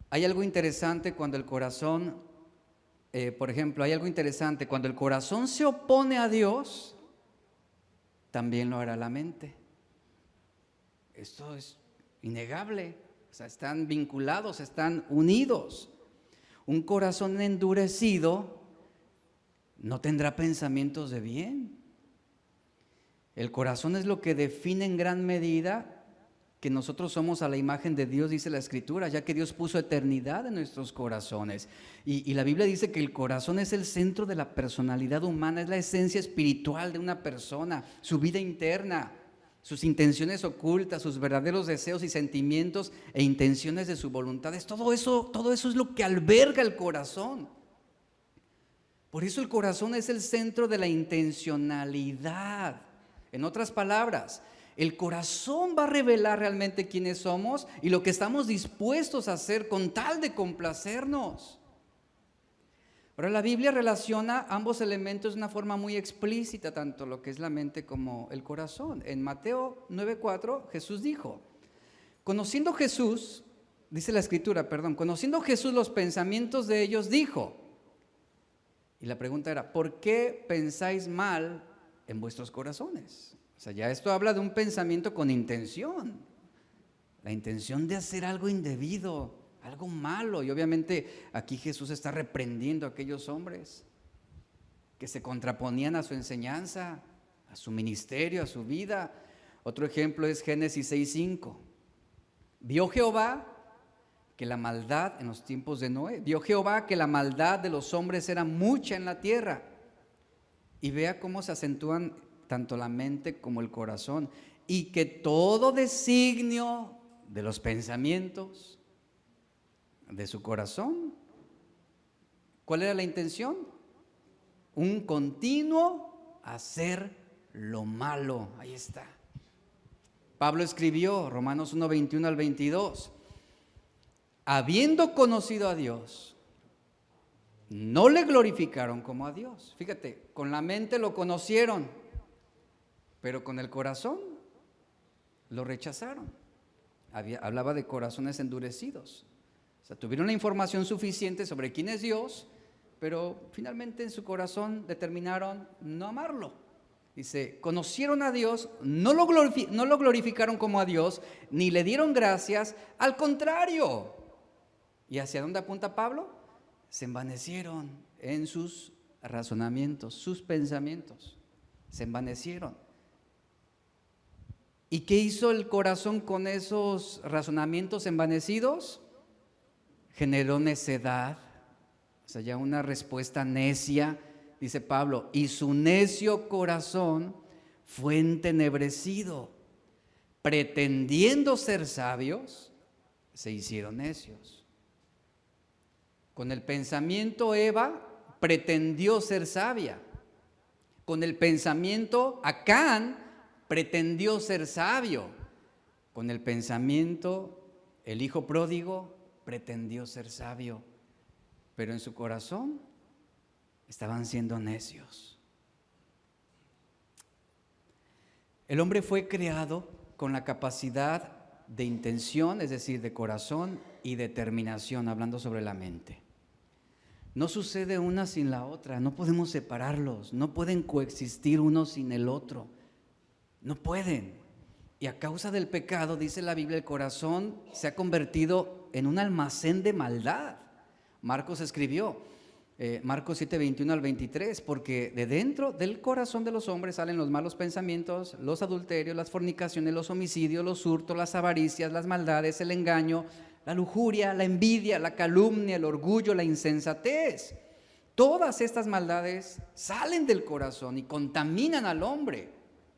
Hay algo interesante cuando el corazón, por ejemplo, hay algo interesante cuando el corazón se opone a Dios, también lo hará la mente. Esto es innegable. O sea, están vinculados, están unidos. Un corazón endurecido no tendrá pensamientos de bien. El corazón es lo que define en gran medida que nosotros somos a la imagen de Dios, dice la Escritura, ya que Dios puso eternidad en nuestros corazones. Y la Biblia dice que el corazón es el centro de la personalidad humana, es la esencia espiritual de una persona, su vida interna, sus intenciones ocultas, sus verdaderos deseos y sentimientos e intenciones de su voluntad. Todo eso es lo que alberga el corazón. Por eso el corazón es el centro de la intencionalidad. En otras palabras, el corazón va a revelar realmente quiénes somos y lo que estamos dispuestos a hacer con tal de complacernos. Ahora, la Biblia relaciona ambos elementos de una forma muy explícita, tanto lo que es la mente como el corazón. En Mateo 9:4, Jesús dijo, conociendo Jesús, dice la Escritura, conociendo Jesús los pensamientos de ellos, dijo, y la pregunta era, ¿por qué pensáis mal en vuestros corazones? O sea, ya esto habla de un pensamiento con intención, la intención de hacer algo indebido, algo malo. Y obviamente aquí Jesús está reprendiendo a aquellos hombres que se contraponían a su enseñanza, a su ministerio, a su vida. Otro ejemplo es Génesis 6:5. Vio Jehová que la maldad en los tiempos de Noé, vio Jehová que la maldad de los hombres era mucha en la tierra. Y vea cómo se acentúan tanto la mente como el corazón, y que todo designio de los pensamientos de su corazón, ¿cuál era la intención? Un continuo hacer lo malo. Ahí está. Pablo escribió, Romanos 1:21 al 22, habiendo conocido a Dios, no le glorificaron como a Dios. Fíjate, con la mente lo conocieron, pero con el corazón lo rechazaron. Hablaba de corazones endurecidos. O sea, tuvieron la información suficiente sobre quién es Dios, pero finalmente en su corazón determinaron no amarlo. Dice, conocieron a Dios, no lo glorificaron como a Dios, ni le dieron gracias, al contrario. ¿Y hacia dónde apunta Pablo? Se envanecieron en sus razonamientos, sus pensamientos. Se envanecieron. ¿Y qué hizo el corazón con esos razonamientos envanecidos? Generó necedad, o sea, ya una respuesta necia, dice Pablo, y su necio corazón fue entenebrecido. Pretendiendo ser sabios, se hicieron necios. Con el pensamiento Eva pretendió ser sabia. Con el pensamiento Acán pretendió ser sabio. Con el pensamiento el hijo pródigo pretendió ser sabio, pero en su corazón estaban siendo necios. El hombre fue creado con la capacidad de intención, es decir, de corazón y determinación, hablando sobre la mente. No sucede una sin la otra, no podemos separarlos, no pueden coexistir uno sin el otro, no pueden. Y a causa del pecado, dice la Biblia, el corazón se ha convertido en un almacén de maldad. Marcos escribió, Marcos 7, 21 al 23, porque de dentro del corazón de los hombres salen los malos pensamientos, los adulterios, las fornicaciones, los homicidios, los hurtos, las avaricias, las maldades, el engaño, la lujuria, la envidia, la calumnia, el orgullo, la insensatez. Todas estas maldades salen del corazón y contaminan al hombre.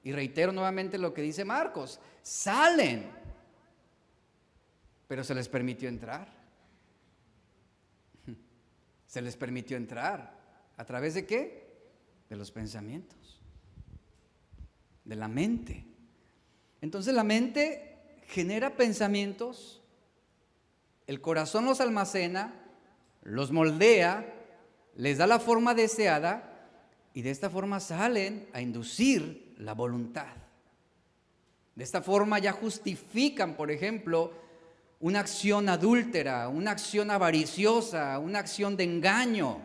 Y reitero nuevamente lo que dice Marcos, salen, pero se les permitió entrar. Se les permitió entrar. ¿A través de qué? De los pensamientos, de la mente. Entonces la mente genera pensamientos, el corazón los almacena, los moldea, les da la forma deseada y de esta forma salen a inducir la voluntad. De esta forma ya justifican, por ejemplo, una acción adúltera, una acción avariciosa, una acción de engaño.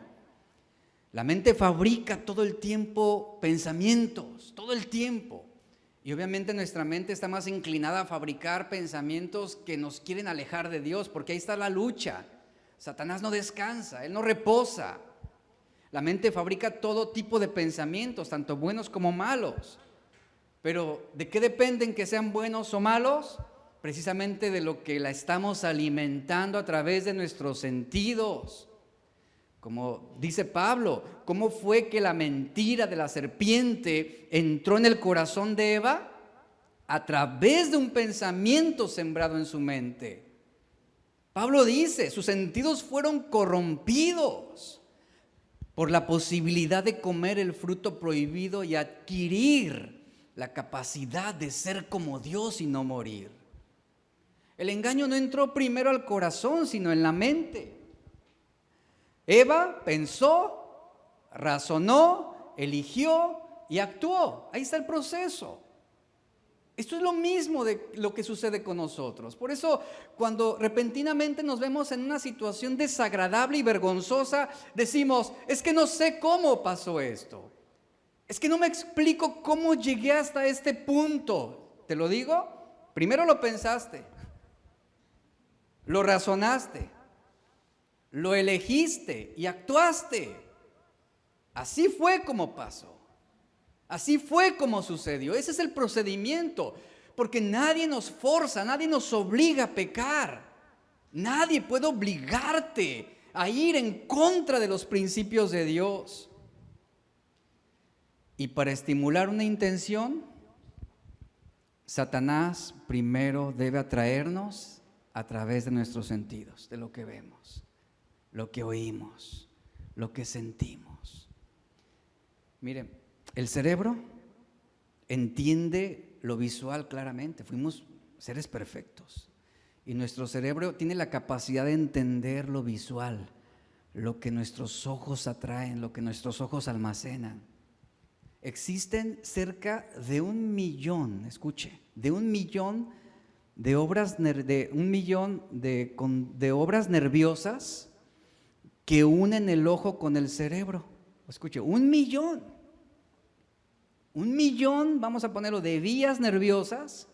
La mente fabrica todo el tiempo pensamientos, todo el tiempo. Y obviamente nuestra mente está más inclinada a fabricar pensamientos que nos quieren alejar de Dios, porque ahí está la lucha. Satanás no descansa, él no reposa. La mente fabrica todo tipo de pensamientos, tanto buenos como malos. Pero ¿de qué dependen que sean buenos o malos? Precisamente de lo que la estamos alimentando a través de nuestros sentidos. Como dice Pablo, ¿cómo fue que la mentira de la serpiente entró en el corazón de Eva? A través de un pensamiento sembrado en su mente. Pablo dice, sus sentidos fueron corrompidos por la posibilidad de comer el fruto prohibido y adquirir la capacidad de ser como Dios y no morir. El engaño no entró primero al corazón, sino en la mente. Eva pensó, razonó, eligió y actuó. Ahí está el proceso. Esto es lo mismo de lo que sucede con nosotros. Por eso, cuando repentinamente nos vemos en una situación desagradable y vergonzosa, decimos, es que no sé cómo pasó esto. Es que no me explico cómo llegué hasta este punto. ¿Te lo digo? Primero lo pensaste. Lo razonaste, lo elegiste y actuaste. Así fue como pasó. Así fue como sucedió. Ese es el procedimiento. Porque nadie nos forza, nadie nos obliga a pecar. Nadie puede obligarte a ir en contra de los principios de Dios. Y para estimular una intención, Satanás primero debe atraernos a través de nuestros sentidos, de lo que vemos, lo que oímos, lo que sentimos. Miren, el cerebro entiende lo visual claramente, fuimos seres perfectos. Y nuestro cerebro tiene la capacidad de entender lo visual, lo que nuestros ojos atraen, lo que nuestros ojos almacenan. Existen cerca de 1 millón, escuche, de 1 millón de obras nerviosas que unen el ojo con el cerebro. Escuche, 1 millón. 1 millón, vamos a ponerlo, de vías nerviosas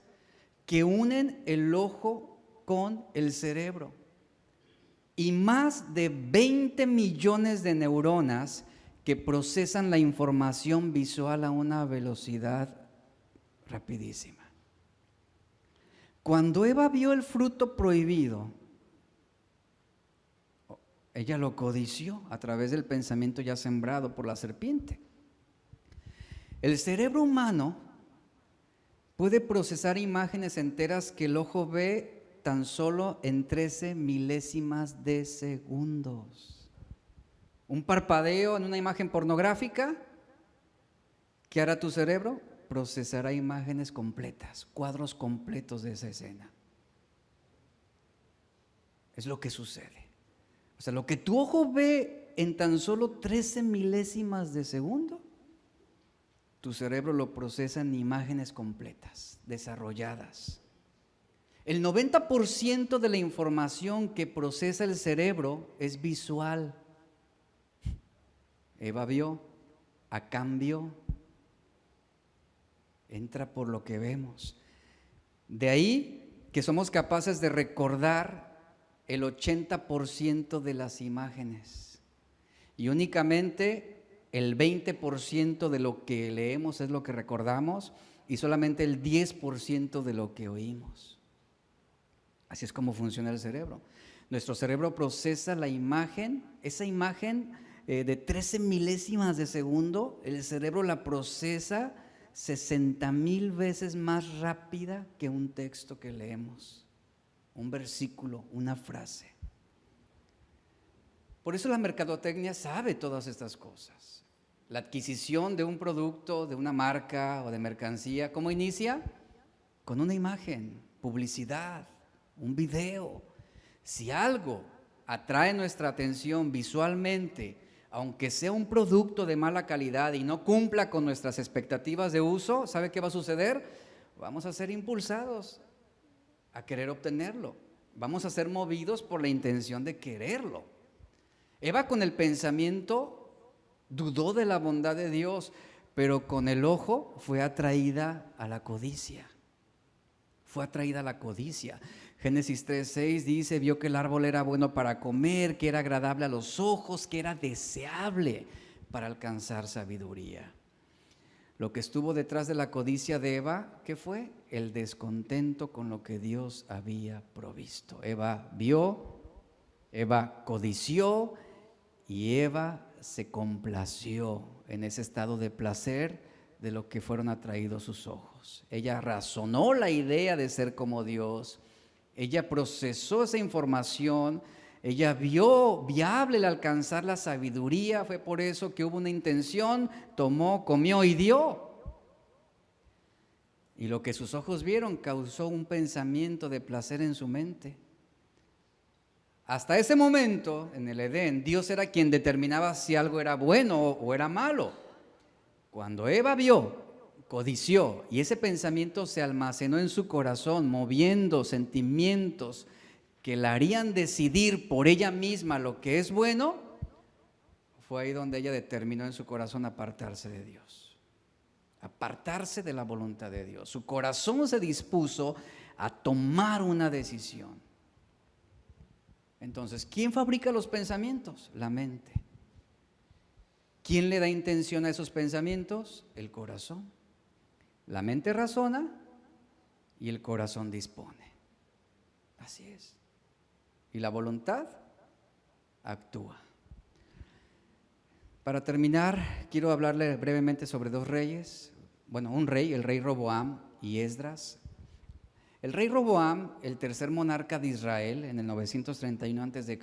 que unen el ojo con el cerebro. Y más de 20 millones de neuronas que procesan la información visual a una velocidad rapidísima. Cuando Eva vio el fruto prohibido, ella lo codició a través del pensamiento ya sembrado por la serpiente. El cerebro humano puede procesar imágenes enteras que el ojo ve tan solo en 13 milésimas de segundos. Un parpadeo en una imagen pornográfica, ¿qué hará tu cerebro? Procesará imágenes completas, cuadros completos de esa escena. Es lo que sucede. O sea, lo que tu ojo ve en tan solo 13 milésimas de segundo, tu cerebro lo procesa en imágenes completas, desarrolladas. El 90% de la información que procesa el cerebro es visual. Eva vio, a cambio, entra por lo que vemos. De ahí que somos capaces de recordar el 80% de las imágenes. y únicamente el 20% de lo que leemos es lo que recordamos y solamente el 10% de lo que oímos. Así es como funciona el cerebro. Nuestro cerebro procesa la imagen, esa imagen de 13 milésimas de segundo, el cerebro la procesa 60,000 veces más rápida que un texto que leemos, un versículo, una frase. Por eso la mercadotecnia sabe todas estas cosas. La adquisición de un producto, de una marca o de mercancía, ¿cómo inicia? Con una imagen, publicidad, un video. Si algo atrae nuestra atención visualmente, aunque sea un producto de mala calidad y no cumpla con nuestras expectativas de uso, ¿sabe qué va a suceder? Vamos a ser impulsados a querer obtenerlo. Vamos a ser movidos por la intención de quererlo. Eva con el pensamiento dudó de la bondad de Dios, pero con el ojo fue atraída a la codicia. Fue atraída a la codicia. Génesis 3:6 dice, vio que el árbol era bueno para comer, que era agradable a los ojos, que era deseable para alcanzar sabiduría. Lo que estuvo detrás de la codicia de Eva, ¿qué fue? El descontento con lo que Dios había provisto. Eva vio, Eva codició y Eva se complació en ese estado de placer de lo que fueron atraídos sus ojos. Ella razonó la idea de ser como Dios. Ella procesó esa información, ella vio viable el alcanzar la sabiduría, fue por eso que hubo una intención, tomó, comió y dio. Y lo que sus ojos vieron causó un pensamiento de placer en su mente. Hasta ese momento, en el Edén, Dios era quien determinaba si algo era bueno o era malo. Cuando Eva vio, codició y ese pensamiento se almacenó en su corazón, moviendo sentimientos que la harían decidir por ella misma lo que es bueno, fue ahí donde ella determinó en su corazón apartarse de Dios, apartarse de la voluntad de Dios. Su corazón se dispuso a tomar una decisión. Entonces, ¿quién fabrica los pensamientos? La mente. ¿Quién le da intención a esos pensamientos? El corazón. La mente razona y el corazón dispone. Así es. Y la voluntad actúa. Para terminar, quiero hablarle brevemente sobre dos reyes. Bueno, un rey, el rey Roboam y Esdras. El rey Roboam, el tercer monarca de Israel en el 931 a.C.,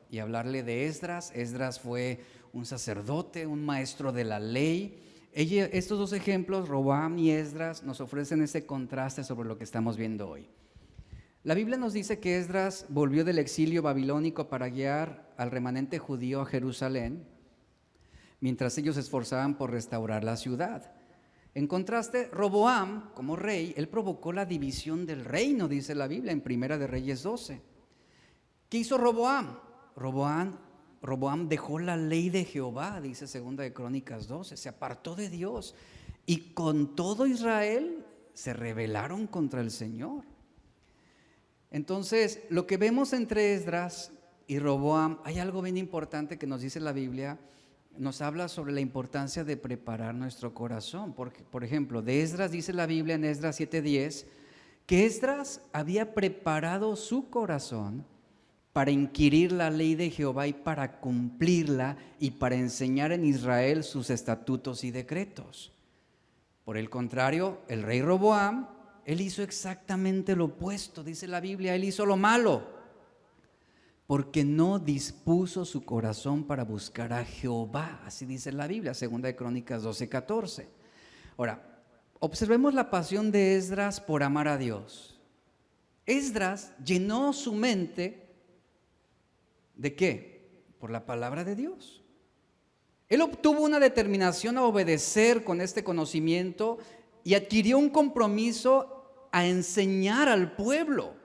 y hablarle de Esdras. Esdras fue un sacerdote, un maestro de la ley. Estos dos ejemplos, Roboam y Esdras, nos ofrecen ese contraste sobre lo que estamos viendo hoy. La Biblia nos dice que Esdras volvió del exilio babilónico para guiar al remanente judío a Jerusalén, mientras ellos se esforzaban por restaurar la ciudad. En contraste, Roboam, como rey, él provocó la división del reino, dice la Biblia en Primera de Reyes 12. ¿Qué hizo Roboam? Roboam dejó la ley de Jehová, dice Segunda de Crónicas 12, se apartó de Dios y con todo Israel se rebelaron contra el Señor. Entonces, lo que vemos entre Esdras y Roboam, hay algo bien importante que nos dice la Biblia. Nos habla sobre la importancia de preparar nuestro corazón. Porque, por ejemplo, de Esdras dice la Biblia en Esdras 7:10 que Esdras había preparado su corazón para inquirir la ley de Jehová y para cumplirla y para enseñar en Israel sus estatutos y decretos. Por el contrario, el rey Roboam, él hizo exactamente lo opuesto, dice la Biblia, él hizo lo malo, porque no dispuso su corazón para buscar a Jehová, así dice la Biblia, Segunda de Crónicas 12:14. Ahora, observemos la pasión de Esdras por amar a Dios. Esdras llenó su mente ¿de qué? Por la palabra de Dios. Él obtuvo una determinación a obedecer con este conocimiento y adquirió un compromiso a enseñar al pueblo.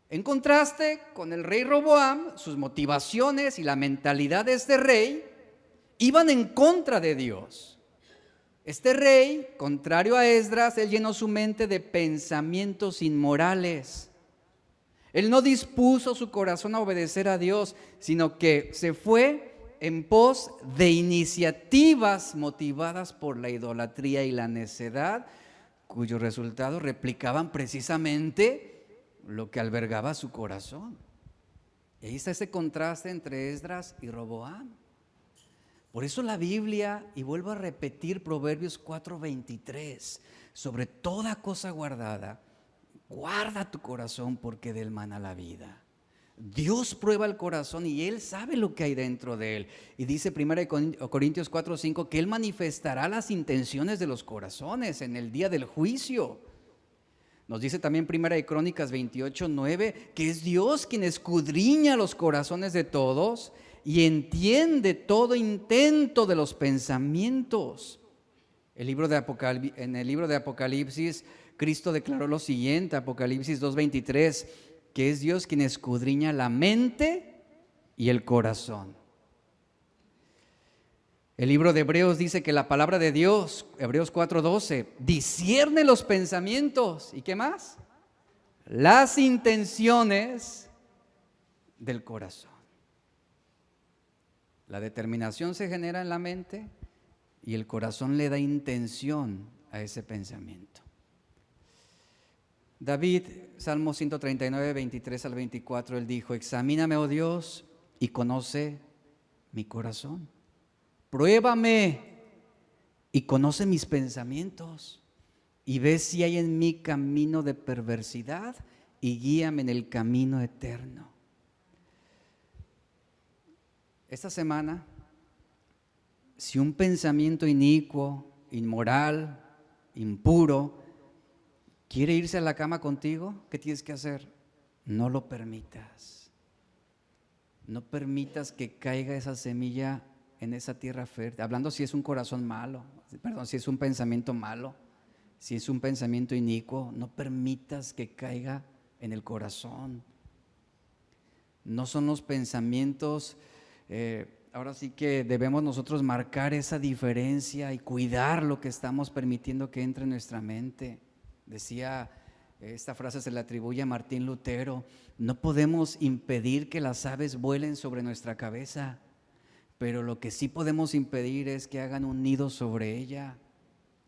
En contraste con el rey Roboam, sus motivaciones y la mentalidad de este rey iban en contra de Dios. Este rey, contrario a Esdras, él llenó su mente de pensamientos inmorales. Él no dispuso su corazón a obedecer a Dios, sino que se fue en pos de iniciativas motivadas por la idolatría y la necedad, cuyos resultados replicaban precisamente lo que albergaba su corazón. Y ahí está ese contraste entre Esdras y Roboam. Por eso la Biblia, y vuelvo a repetir Proverbios 4:23, sobre toda cosa guardada, guarda tu corazón porque de él mana la vida. Dios prueba el corazón y Él sabe lo que hay dentro de él. Y dice 1 Corintios 4:5 que Él manifestará las intenciones de los corazones en el día del juicio. Nos dice también 1 Crónicas 28:9 que es Dios quien escudriña los corazones de todos y entiende todo intento de los pensamientos. En el libro de Apocalipsis, Cristo declaró lo siguiente, Apocalipsis 2:23, que es Dios quien escudriña la mente y el corazón. El libro de Hebreos dice que la palabra de Dios, Hebreos 4:12, discierne los pensamientos. ¿Y qué más? Las intenciones del corazón. La determinación se genera en la mente y el corazón le da intención a ese pensamiento. David, Salmo 139, 23 al 24, él dijo: examíname, oh Dios, y conoce mi corazón. Pruébame y conoce mis pensamientos y ve si hay en mí camino de perversidad y guíame en el camino eterno. Esta semana, si un pensamiento inicuo, inmoral, impuro, quiere irse a la cama contigo, ¿qué tienes que hacer? No lo permitas. No permitas que caiga esa semilla en esa tierra fértil. Hablando si es un corazón malo, si es un pensamiento malo, si es un pensamiento inicuo, no permitas que caiga en el corazón. No son los pensamientos, ahora sí que debemos nosotros marcar esa diferencia y cuidar lo que estamos permitiendo que entre en nuestra mente. Decía, esta frase se le atribuye a Martín Lutero: no podemos impedir que las aves vuelen sobre nuestra cabeza, pero lo que sí podemos impedir es que hagan un nido sobre ella.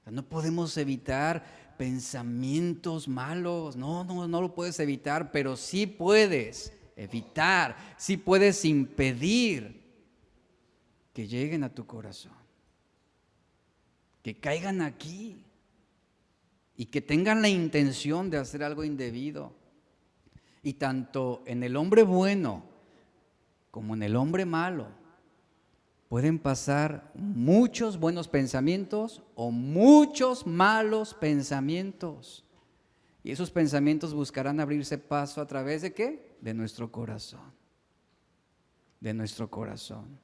No podemos evitar pensamientos malos, no lo puedes evitar, pero sí puedes evitar, sí puedes impedir que lleguen a tu corazón, que caigan aquí y que tengan la intención de hacer algo indebido. Y tanto en el hombre bueno como en el hombre malo pueden pasar muchos buenos pensamientos o muchos malos pensamientos. Y esos pensamientos buscarán abrirse paso a través de ¿qué? De nuestro corazón. De nuestro corazón.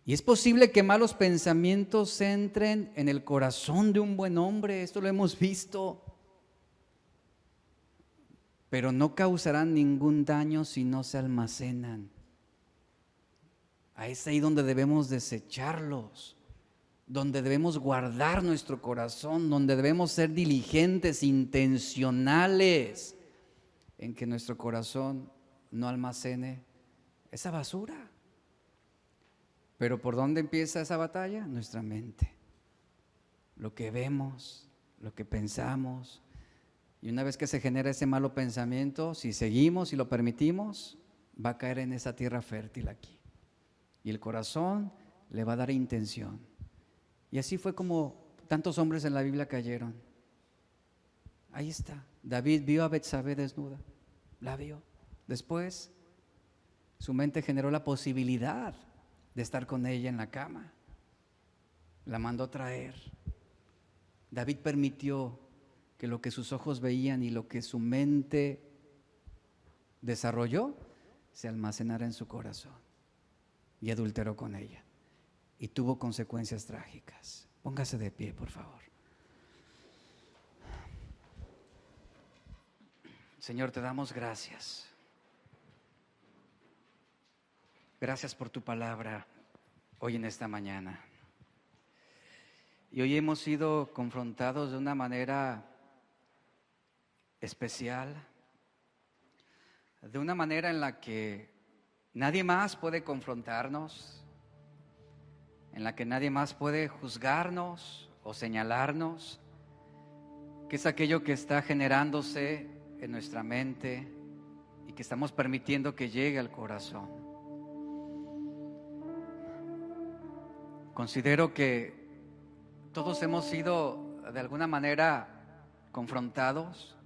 Y es posible que malos pensamientos entren en el corazón de un buen hombre, esto lo hemos visto, pero no causarán ningún daño si no se almacenan. Es ahí donde debemos desecharlos, donde debemos guardar nuestro corazón, donde debemos ser diligentes, intencionales, en que nuestro corazón no almacene esa basura. Pero ¿por dónde empieza esa batalla? Nuestra mente. Lo que vemos, lo que pensamos. Y una vez que se genera ese malo pensamiento, si seguimos y lo permitimos, va a caer en esa tierra fértil aquí. Y el corazón le va a dar intención. Y así fue como tantos hombres en la Biblia cayeron. Ahí está. David vio a Betsabé desnuda. La vio. Después, su mente generó la posibilidad de estar con ella en la cama. La mandó traer. David permitió que lo que sus ojos veían y lo que su mente desarrolló se almacenara en su corazón. Y adulteró con ella. Y tuvo consecuencias trágicas. Póngase de pie, por favor. Señor, te damos gracias. Gracias por tu palabra hoy en esta mañana. Y hoy hemos sido confrontados de una manera especial, de una manera en la que nadie más puede confrontarnos, en la que nadie más puede juzgarnos o señalarnos, que es aquello que está generándose en nuestra mente y que estamos permitiendo que llegue al corazón. Considero que todos hemos sido de alguna manera confrontados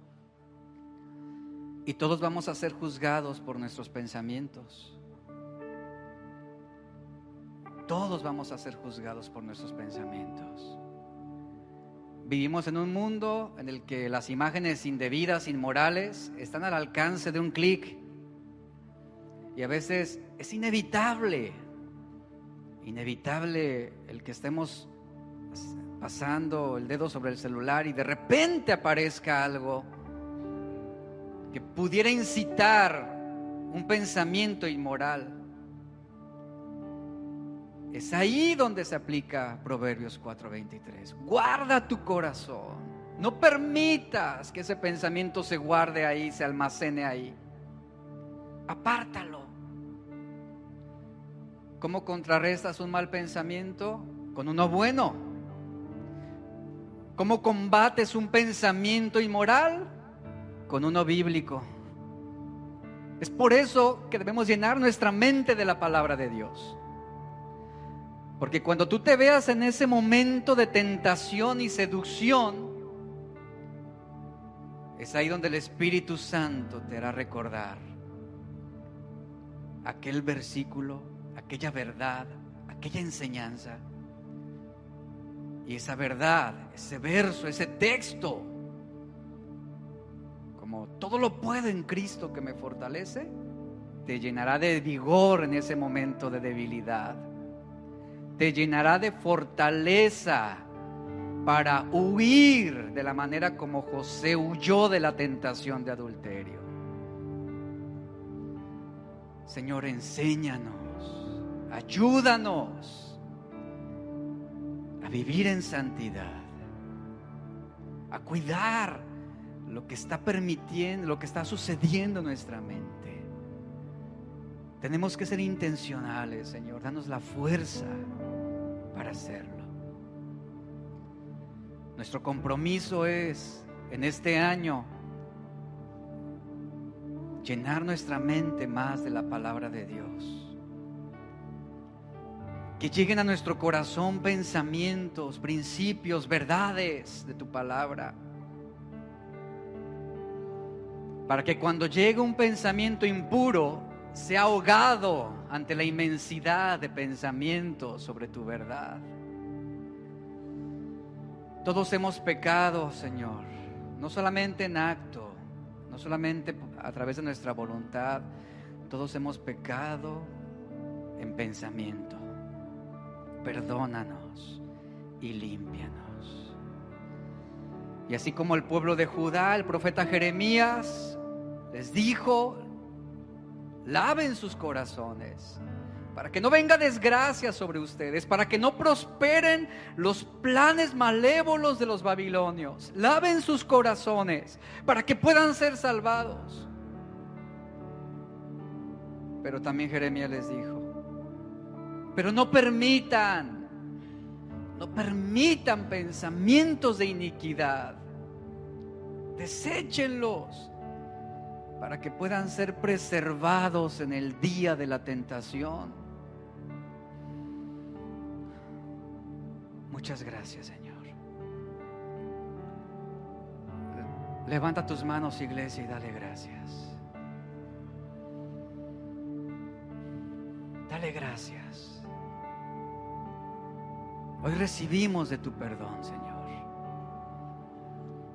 y todos vamos a ser juzgados por nuestros pensamientos. Todos vamos a ser juzgados por nuestros pensamientos. Vivimos en un mundo en el que las imágenes indebidas, inmorales, están al alcance de un clic. Y a veces es inevitable el que estemos pasando el dedo sobre el celular y de repente aparezca algo que pudiera incitar un pensamiento inmoral. Es ahí donde se aplica Proverbios 4:23. Guarda tu corazón. No permitas que ese pensamiento se guarde ahí, se almacene ahí. Apártalo. ¿Cómo contrarrestas un mal pensamiento? Con uno bueno. ¿Cómo combates un pensamiento inmoral? Con uno bíblico. Es por eso que debemos llenar nuestra mente de la palabra de Dios. Porque cuando tú te veas en ese momento de tentación y seducción, es ahí donde el Espíritu Santo te hará recordar aquel versículo, aquella verdad, aquella enseñanza. Y esa verdad, ese verso, ese texto, como todo lo puedo en Cristo que me fortalece, te llenará de vigor en ese momento de debilidad. Te llenará de fortaleza para huir de la manera como José huyó de la tentación de adulterio. Señor, enséñanos, ayúdanos a vivir en santidad, a cuidar lo que está permitiendo, lo que está sucediendo en nuestra mente. Tenemos que ser intencionales, Señor, danos la fuerza para hacerlo. Nuestro compromiso es, en este año, llenar nuestra mente más de la palabra de Dios. Que lleguen a nuestro corazón pensamientos, principios, verdades de tu palabra. Para que cuando llegue un pensamiento impuro, sea ahogado ante la inmensidad de pensamientos sobre tu verdad. Todos hemos pecado, Señor, no solamente en acto, no solamente a través de nuestra voluntad, todos hemos pecado en pensamiento. Perdónanos y límpianos. Y así como el pueblo de Judá, el profeta Jeremías les dijo: laven sus corazones para que no venga desgracia sobre ustedes, para que no prosperen los planes malévolos de los babilonios. Laven sus corazones para que puedan ser salvados. Pero también Jeremías les dijo: pero no permitan pensamientos de iniquidad. Deséchenlos para que puedan ser preservados en el día de la tentación. Muchas gracias, Señor. Levanta tus manos, iglesia, y dale gracias. Dale gracias. Hoy recibimos de tu perdón, Señor.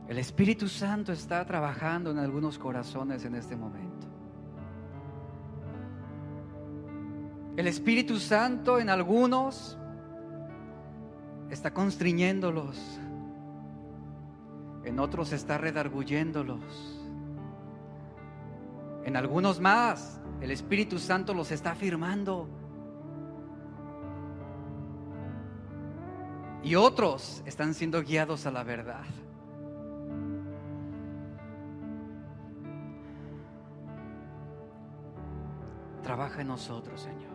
El Espíritu Santo está trabajando en algunos corazones en este momento. El Espíritu Santo en algunos está constriñéndolos, en otros está redarguyéndolos, en algunos más el Espíritu Santo los está afirmando, y otros están siendo guiados a la verdad. Trabaja en nosotros, Señor.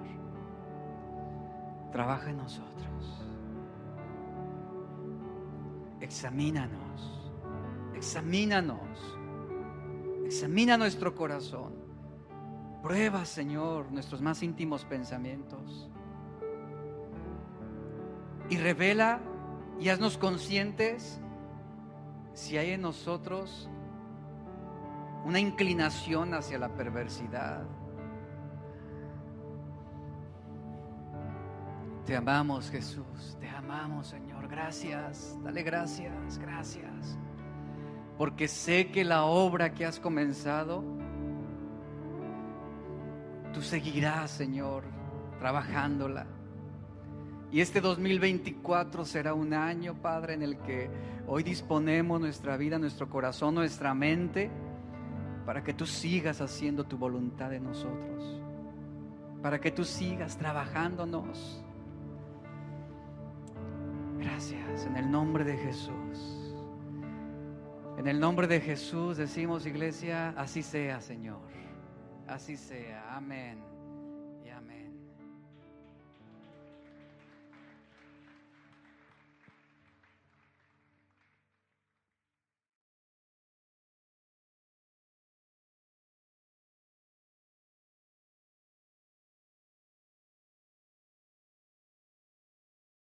trabaja en nosotros. Examínanos, examínanos, examina nuestro corazón. Prueba, Señor, nuestros más íntimos pensamientos. Y revela y haznos conscientes si hay en nosotros una inclinación hacia la perversidad. Te amamos, Jesús, te amamos, Señor. Gracias, dale gracias, gracias. Porque sé que la obra que has comenzado, tú seguirás, Señor, trabajándola. Y este 2024 será un año, Padre, en el que hoy disponemos nuestra vida, nuestro corazón, nuestra mente, para que tú sigas haciendo tu voluntad en nosotros, para que tú sigas trabajándonos. Gracias, en el nombre de Jesús. En el nombre de Jesús decimos, iglesia, así sea, Señor. Así sea. Amén.